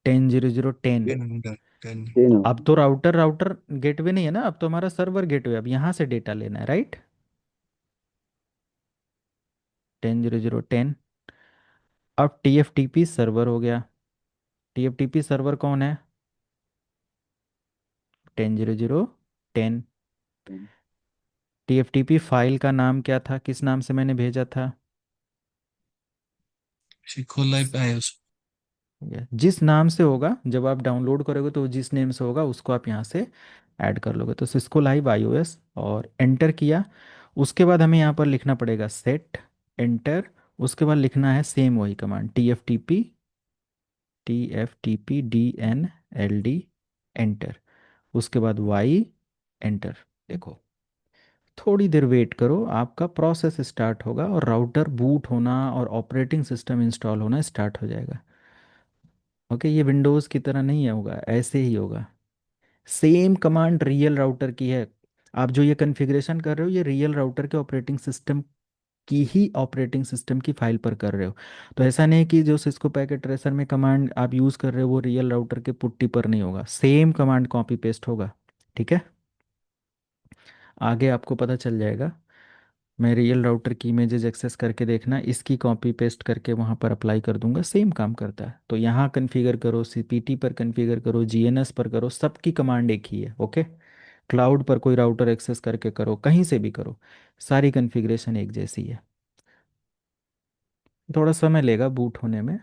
10.0.0.10। 10। टेन अब तो राउटर राउटर गेटवे नहीं है ना, अब तो हमारा सर्वर गेटवे। अब यहाँ से डेटा लेना है, राइट? 10.0.0.10। अब TFTP सर्वर हो गया। TFTP सर्वर कौन है? 10.0.0.10। TFTP फाइल का नाम क्या था, किस नाम से मैंने भेजा था? सीखो लाइव आए उस। जिस नाम से होगा, जब आप डाउनलोड करोगे तो जिस नेम से होगा उसको आप यहाँ से ऐड कर लोगे। तो सिस्को लाइव iOS और एंटर किया। उसके बाद हमें यहाँ पर लिखना पड़ेगा सेट, एंटर। उसके बाद लिखना है सेम वही कमांड, TFTP DNLD, एंटर। उसके बाद वाई, एंटर। देखो, थोड़ी देर वेट करो, आपका प्रोसेस स्टार्ट होगा और राउटर बूट होना और ऑपरेटिंग सिस्टम इंस्टॉल होना स्टार्ट हो जाएगा। ओके, ये विंडोज़ की तरह नहीं होगा, ऐसे ही होगा। सेम कमांड रियल राउटर की है। आप जो ये कॉन्फ़िगरेशन कर रहे हो, ये रियल राउटर के ऑपरेटिंग सिस्टम की ही ऑपरेटिंग सिस्टम की फाइल पर कर रहे हो। तो ऐसा नहीं कि जो सिस्को पैकेट ट्रेसर में कमांड आप यूज़ कर रहे हो वो रियल राउटर के पुट्टी पर नहीं होगा, सेम कमांड कॉपी पेस्ट होगा। ठीक है, आगे आपको पता चल जाएगा। मैं रियल राउटर की इमेजेस एक्सेस करके देखना, इसकी कॉपी पेस्ट करके वहाँ पर अप्लाई कर दूंगा, सेम काम करता है। तो यहाँ कॉन्फ़िगर करो, सीपीटी पर कॉन्फ़िगर करो, जीएनएस पर करो, सबकी कमांड एक ही है। ओके, क्लाउड पर कोई राउटर एक्सेस करके करो, कहीं से भी करो, सारी कॉन्फ़िगरेशन एक जैसी है। थोड़ा समय लेगा बूट होने में।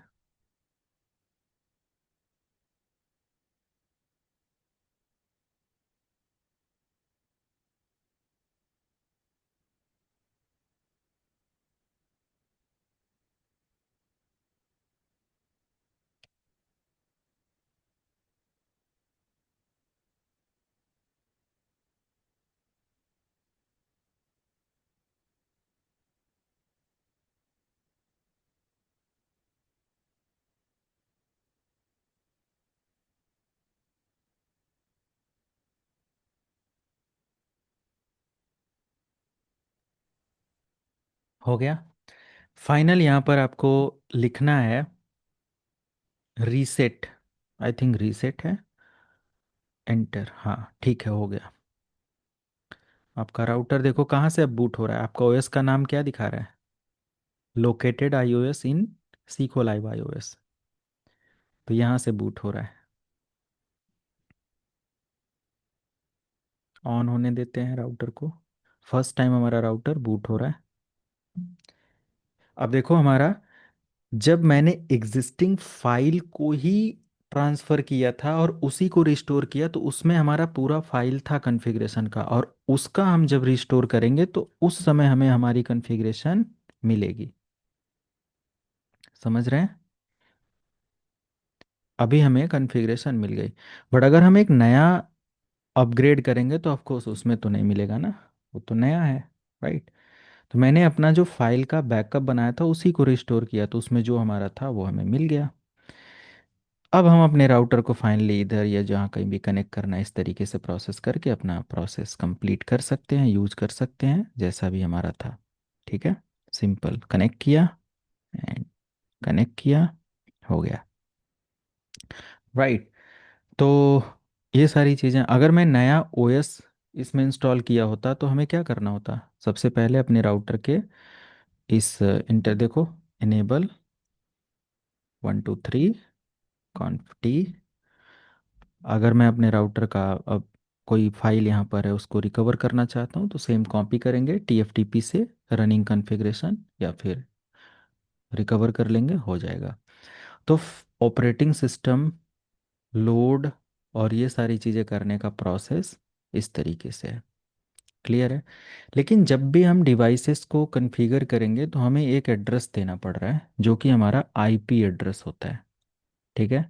हो गया फाइनल। यहाँ पर आपको लिखना है रीसेट, आई थिंक रीसेट है, एंटर। हाँ ठीक है, हो गया। आपका राउटर देखो कहाँ से अब बूट हो रहा है, आपका ओएस का नाम क्या दिखा रहा है? लोकेटेड iOS इन सीको लाइव iOS। तो यहाँ से बूट हो रहा है। ऑन होने देते हैं राउटर को। फर्स्ट टाइम हमारा राउटर बूट हो रहा है। अब देखो हमारा, जब मैंने एग्जिस्टिंग फाइल को ही ट्रांसफ़र किया था और उसी को रिस्टोर किया, तो उसमें हमारा पूरा फाइल था कॉन्फ़िगरेशन का, और उसका हम जब रिस्टोर करेंगे तो उस समय हमें हमारी कॉन्फ़िगरेशन मिलेगी। समझ रहे हैं? अभी हमें कॉन्फ़िगरेशन मिल गई, बट अगर हम एक नया अपग्रेड करेंगे तो ऑफकोर्स उसमें तो नहीं मिलेगा ना, वो तो नया है, राइट। तो मैंने अपना जो फाइल का बैकअप बनाया था उसी को रिस्टोर किया, तो उसमें जो हमारा था वो हमें मिल गया। अब हम अपने राउटर को फाइनली इधर या जहाँ कहीं भी कनेक्ट करना है, इस तरीके से प्रोसेस करके अपना प्रोसेस कंप्लीट कर सकते हैं, यूज कर सकते हैं जैसा भी हमारा था। ठीक है, सिंपल कनेक्ट किया एंड कनेक्ट किया, हो गया, राइट। तो ये सारी चीज़ें, अगर मैं नया ओएस इसमें इंस्टॉल किया होता तो हमें क्या करना होता? सबसे पहले अपने राउटर के इस इंटर देखो, इनेबल 123 कॉन्फ टी। अगर मैं अपने राउटर का अब कोई फाइल यहाँ पर है उसको रिकवर करना चाहता हूँ, तो सेम कॉपी करेंगे TFTP से रनिंग कॉन्फ़िगरेशन, या फिर रिकवर कर लेंगे, हो जाएगा। तो ऑपरेटिंग सिस्टम लोड और ये सारी चीज़ें करने का प्रोसेस इस तरीके से है। क्लियर है? लेकिन जब भी हम डिवाइसेस को कॉन्फ़िगर करेंगे तो हमें एक एड्रेस देना पड़ रहा है जो कि हमारा आईपी एड्रेस होता है। ठीक है,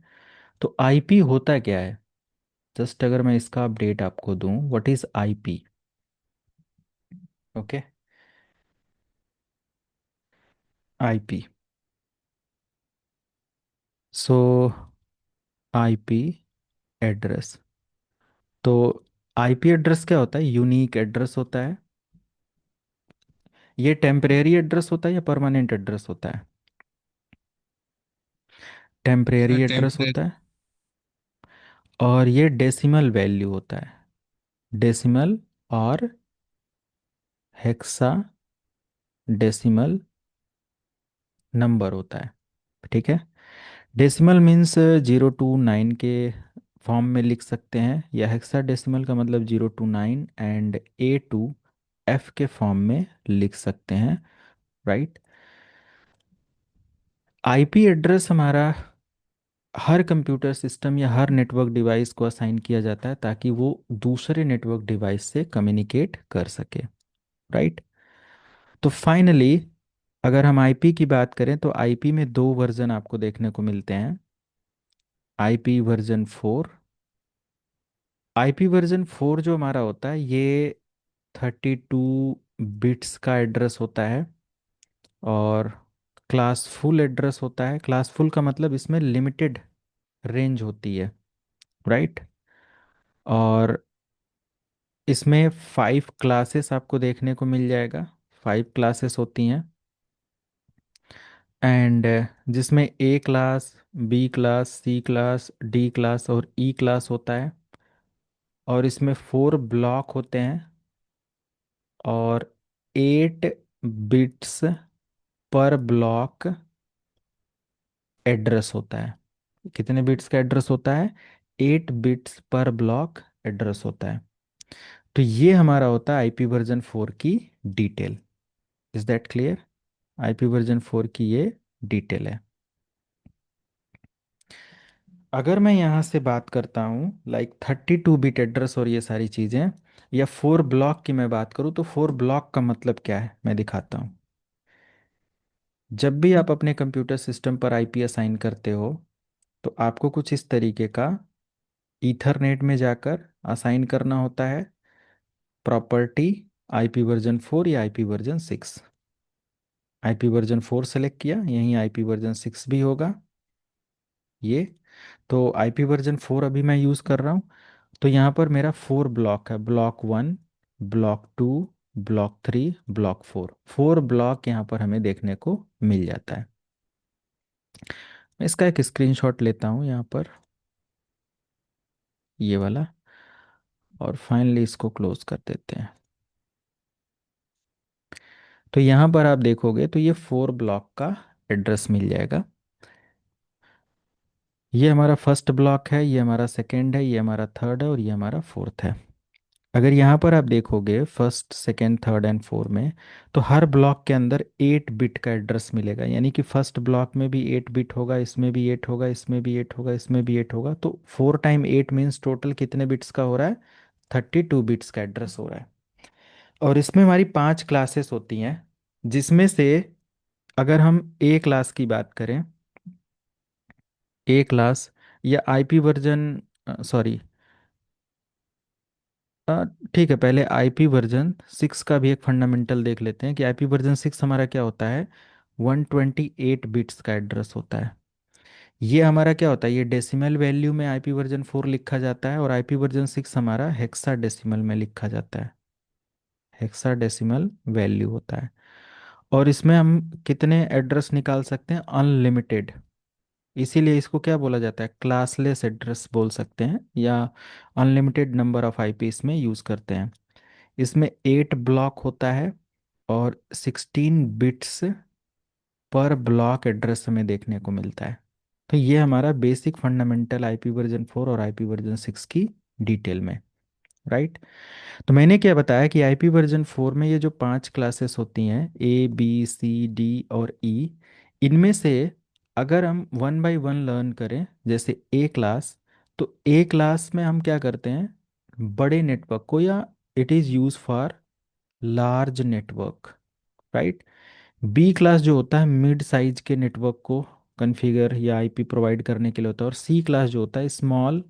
तो आईपी होता क्या है? जस्ट अगर मैं इसका अपडेट आपको दूं, what is IP? Okay, IP, so IP address. तो आईपी एड्रेस क्या होता है? यूनिक एड्रेस होता है। ये टेम्परेरी एड्रेस होता है या परमानेंट एड्रेस होता है? Temporary sir address temporary. होता है। और ये डेसिमल वैल्यू होता है, डेसिमल और हेक्सा डेसिमल नंबर होता है। ठीक है, डेसिमल मीन्स 0 to 9 के फॉर्म में लिख सकते हैं, या हेक्सा डेसिमल का मतलब 0 to 9 and A to F के फॉर्म में लिख सकते हैं, राइट। आईपी एड्रेस हमारा हर कंप्यूटर सिस्टम या हर नेटवर्क डिवाइस को असाइन किया जाता है ताकि वो दूसरे नेटवर्क डिवाइस से कम्युनिकेट कर सके, राइट। तो फाइनली अगर हम आईपी की बात करें तो आईपी में दो वर्जन आपको देखने को मिलते हैं। IP वर्जन 4, IP वर्जन 4 जो हमारा होता है ये 32 बिट्स का एड्रेस होता है, और क्लासफुल एड्रेस होता है। क्लासफुल का मतलब इसमें लिमिटेड रेंज होती है, राइट। और इसमें 5 क्लासेस आपको देखने को मिल जाएगा, 5 क्लासेस होती हैं। एंड जिसमें A class, B class, C class, D class और E क्लास होता है। और इसमें 4 ब्लॉक होते हैं, और 8 बिट्स पर ब्लॉक एड्रेस होता है। कितने बिट्स का एड्रेस होता है? 8 बिट्स पर ब्लॉक एड्रेस होता है। तो ये हमारा होता है IP वर्जन 4 की detail. Is that clear? IP version 4 की ये डिटेल है। अगर मैं यहाँ से बात करता हूँ लाइक 32 बिट एड्रेस और ये सारी चीज़ें, या 4 ब्लॉक की मैं बात करूँ, तो 4 ब्लॉक का मतलब क्या है मैं दिखाता हूँ। जब भी आप अपने कंप्यूटर सिस्टम पर आईपी असाइन करते हो तो आपको कुछ इस तरीके का ईथरनेट में जाकर असाइन करना होता है प्रॉपर्टी IP वर्जन 4 या IP version 6। IP version 4 select किया, यहीं IP वर्जन 6 भी होगा ये। तो IP वर्जन 4 अभी मैं यूज़ कर रहा हूँ। तो यहाँ पर मेरा 4 ब्लॉक है, block 1, block 2, block 3, block 4। 4 block यहाँ पर हमें देखने को मिल जाता है। मैं इसका एक स्क्रीनशॉट लेता हूँ यहाँ पर, ये वाला, और फाइनली इसको क्लोज कर देते हैं। तो यहाँ पर आप देखोगे तो ये 4 ब्लॉक का एड्रेस मिल जाएगा। ये हमारा फर्स्ट ब्लॉक है, ये हमारा सेकंड है, ये हमारा थर्ड है, और ये हमारा फोर्थ है। अगर यहाँ पर आप देखोगे first second third and four में, तो हर ब्लॉक के अंदर 8 बिट का एड्रेस मिलेगा। यानी कि फर्स्ट ब्लॉक में भी 8 बिट होगा, इसमें भी 8 होगा, इसमें भी 8 होगा, इसमें भी 8 होगा। तो 4 टाइम 8 मीन्स टोटल कितने बिट्स का हो रहा है? 32 बिट्स का एड्रेस हो रहा है। और इसमें हमारी 5 क्लासेस होती हैं, जिसमें से अगर हम ए क्लास की बात करें, ए क्लास या आईपी वर्जन, सॉरी, ठीक है, पहले आईपी वर्जन 6 का भी एक फंडामेंटल देख लेते हैं कि आईपी वर्जन 6 हमारा क्या होता है। 128 बिट्स का एड्रेस होता है। ये हमारा क्या होता है, ये डेसिमल वैल्यू में आईपी वर्जन 4 लिखा जाता है, और आईपी वर्जन 6 हमारा हेक्सा डेसिमल में लिखा जाता है। हेक्सा डेसिमल वैल्यू होता है। और इसमें हम कितने एड्रेस निकाल सकते हैं? अनलिमिटेड। इसीलिए इसको क्या बोला जाता है? क्लासलेस एड्रेस बोल सकते हैं, या अनलिमिटेड नंबर ऑफ आईपी इसमें यूज़ करते हैं। इसमें 8 ब्लॉक होता है, और 16 बिट्स पर ब्लॉक एड्रेस हमें देखने को मिलता है। तो ये हमारा बेसिक फंडामेंटल आईपी वर्जन 4 और आईपी वर्जन 6 की डिटेल में, राइट। तो मैंने क्या बताया कि आईपी वर्जन 4 में ये जो 5 क्लासेस होती हैं, A B C D और E, इनमें से अगर हम वन बाय वन लर्न करें, जैसे ए क्लास, तो ए क्लास में हम क्या करते हैं? बड़े नेटवर्क को, या it is use for large network, right. B class जो होता है मिड साइज के नेटवर्क को कॉन्फ़िगर या आईपी प्रोवाइड करने के लिए होता है, और सी क्लास जो होता है स्मॉल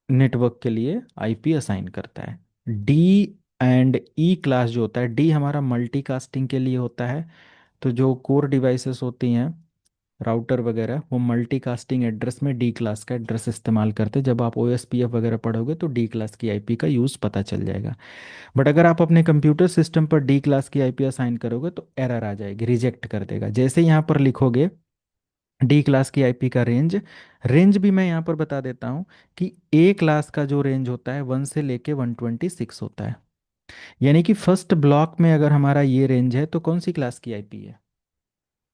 नेटवर्क के लिए आईपी असाइन करता है। डी एंड ई क्लास जो होता है, डी हमारा मल्टीकास्टिंग के लिए होता है। तो जो कोर डिवाइसेस होती हैं, राउटर वगैरह, वो मल्टीकास्टिंग एड्रेस में डी क्लास का एड्रेस इस्तेमाल करते हैं। जब आप ओएसपीएफ वगैरह पढ़ोगे तो डी क्लास की आईपी का यूज़ पता चल जाएगा। बट अगर आप अपने कंप्यूटर सिस्टम पर डी क्लास की आईपी असाइन करोगे तो एरर आ जाएगी, रिजेक्ट कर देगा। जैसे यहाँ पर लिखोगे डी क्लास की आईपी का रेंज, रेंज भी मैं यहाँ पर बता देता हूँ कि ए क्लास का जो रेंज होता है 1 से लेके 126 होता है। यानी कि फर्स्ट ब्लॉक में अगर हमारा ये रेंज है, तो कौन सी क्लास की आईपी है?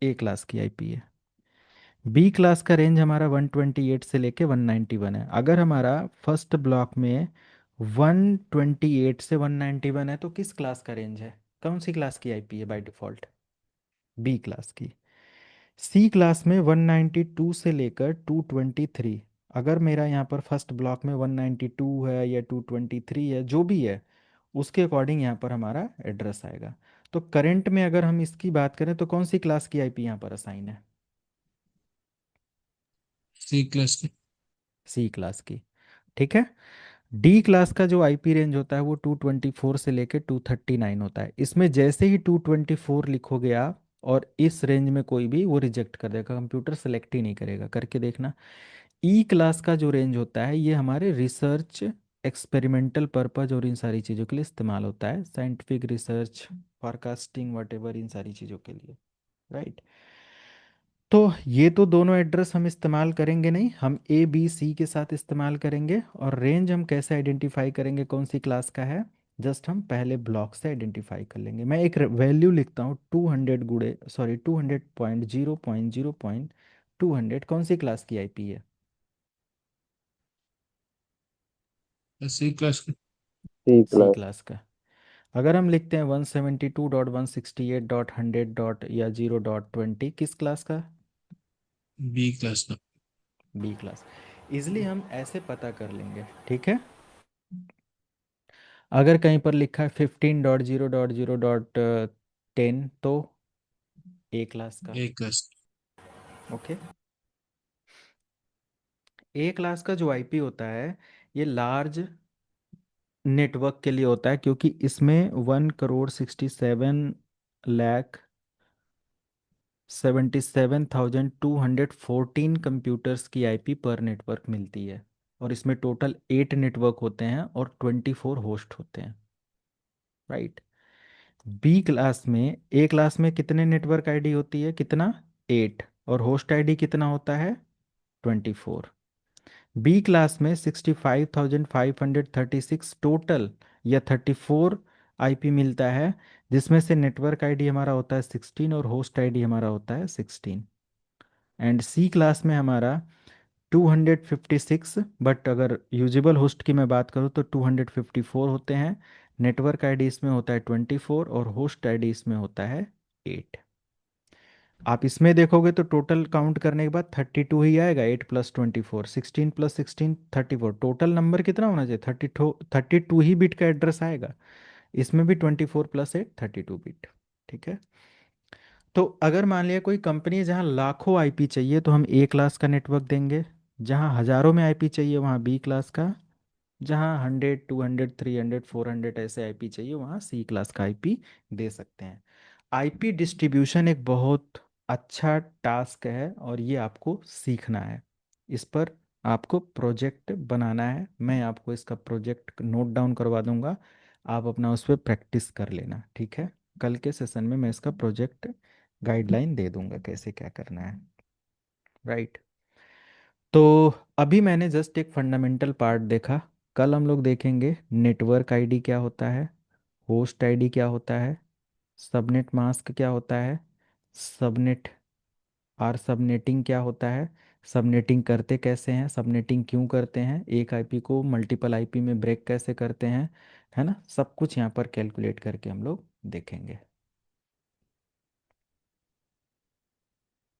ए क्लास की आईपी है। बी क्लास का रेंज हमारा 128 से लेके 191 है। अगर हमारा फर्स्ट ब्लॉक में 128 से 191 है, तो किस क्लास का रेंज है? कौन सी क्लास की आईपी है बाय डिफॉल्ट? बी क्लास की। सी क्लास में 192 से लेकर 223, अगर मेरा यहाँ पर फर्स्ट ब्लॉक में 192 है या 223 है, जो भी है, उसके अकॉर्डिंग यहाँ पर हमारा एड्रेस आएगा। तो करंट में अगर हम इसकी बात करें, तो कौन सी क्लास की आईपी यहाँ पर असाइन है? सी क्लास की। सी क्लास की, ठीक है। डी क्लास का जो आईपी रेंज होता है वो 224 से लेके 239 होता है। इसमें जैसे ही 224 लिखोगे आप, और इस रेंज में कोई भी, वो रिजेक्ट कर देगा, कंप्यूटर सेलेक्ट ही नहीं करेगा, करके देखना। ई क्लास का जो रेंज होता है, ये हमारे रिसर्च, एक्सपेरिमेंटल पर्पज और इन सारी चीज़ों के लिए इस्तेमाल होता है, साइंटिफिक रिसर्च, फॉरकास्टिंग, वटेवर, इन सारी चीज़ों के लिए, राइट। तो ये तो दोनों एड्रेस हम इस्तेमाल करेंगे नहीं, हम ए बी सी के साथ इस्तेमाल करेंगे। और रेंज हम कैसे आइडेंटिफाई करेंगे कौन सी क्लास का है? जस्ट हम पहले ब्लॉक से आइडेंटिफाई कर लेंगे। मैं एक वैल्यू लिखता हूँ, 200 गुड़े, सॉरी, 200.0.0.200, कौन सी क्लास की आईपी है? सी क्लास की। सी सी क्लास। क्लास का। अगर हम लिखते हैं 172.168.100 या 0.20, किस क्लास का? बी क्लास का। B class. इजली हम ऐसे पता कर लेंगे, ठीक है। अगर कहीं पर लिखा है 15.0.0.10, तो ए क्लास का। ए क्लास। ओके। ए क्लास का जो आईपी होता है, ये लार्ज नेटवर्क के लिए होता है, क्योंकि इसमें 1,67,77,214 कंप्यूटर्स की आईपी पर नेटवर्क मिलती है। और इसमें टोटल 8 नेटवर्क होते हैं और 24 होस्ट होते हैं, राइट। बी क्लास में, ए क्लास में कितने नेटवर्क आईडी होती है? कितना? 8। और होस्ट आईडी कितना होता है? 24। बी क्लास में 65,536 टोटल, या 34 आईपी मिलता है, जिसमें से नेटवर्क आईडी हमारा होता है 16 और होस्ट आईडी हमारा होता है 16। एंड सी क्लास में हमारा 256, बट अगर यूजेबल होस्ट की मैं बात करूँ तो 254 होते हैं। नेटवर्क आईडी इसमें होता है 24 और होस्ट आईडी इसमें होता है 8। आप इसमें देखोगे तो टोटल काउंट करने के बाद 32 ही आएगा। 8 प्लस 24, 16 प्लस 16, 34। टोटल नंबर कितना होना चाहिए? 32 ही बिट का एड्रेस आएगा। इसमें भी 24 प्लस 8, 32 बिट। ठीक है। तो अगर मान लिया कोई कंपनी है जहाँ लाखों आईपी चाहिए तो हम ए क्लास का नेटवर्क देंगे। जहाँ हज़ारों में आईपी चाहिए वहाँ बी क्लास का। जहाँ 100, 200, 300, 400 ऐसे आईपी चाहिए वहाँ सी क्लास का आईपी दे सकते हैं। आईपी डिस्ट्रीब्यूशन एक बहुत अच्छा टास्क है और ये आपको सीखना है। इस पर आपको प्रोजेक्ट बनाना है। मैं आपको इसका प्रोजेक्ट नोट डाउन करवा दूंगा, आप अपना उस पर प्रैक्टिस कर लेना। ठीक है। कल के सेशन में मैं इसका प्रोजेक्ट गाइडलाइन दे दूंगा कैसे क्या करना है। राइट। तो अभी मैंने जस्ट एक फंडामेंटल पार्ट देखा। कल हम लोग देखेंगे नेटवर्क आईडी क्या होता है, होस्ट आईडी क्या होता है, सबनेट मास्क क्या होता है, सबनेट आर सबनेटिंग क्या होता है, सबनेटिंग करते कैसे हैं, सबनेटिंग क्यों करते हैं, एक आईपी को मल्टीपल आईपी में ब्रेक कैसे करते हैं, है ना। सब कुछ यहाँ पर कैलकुलेट करके हम लोग देखेंगे।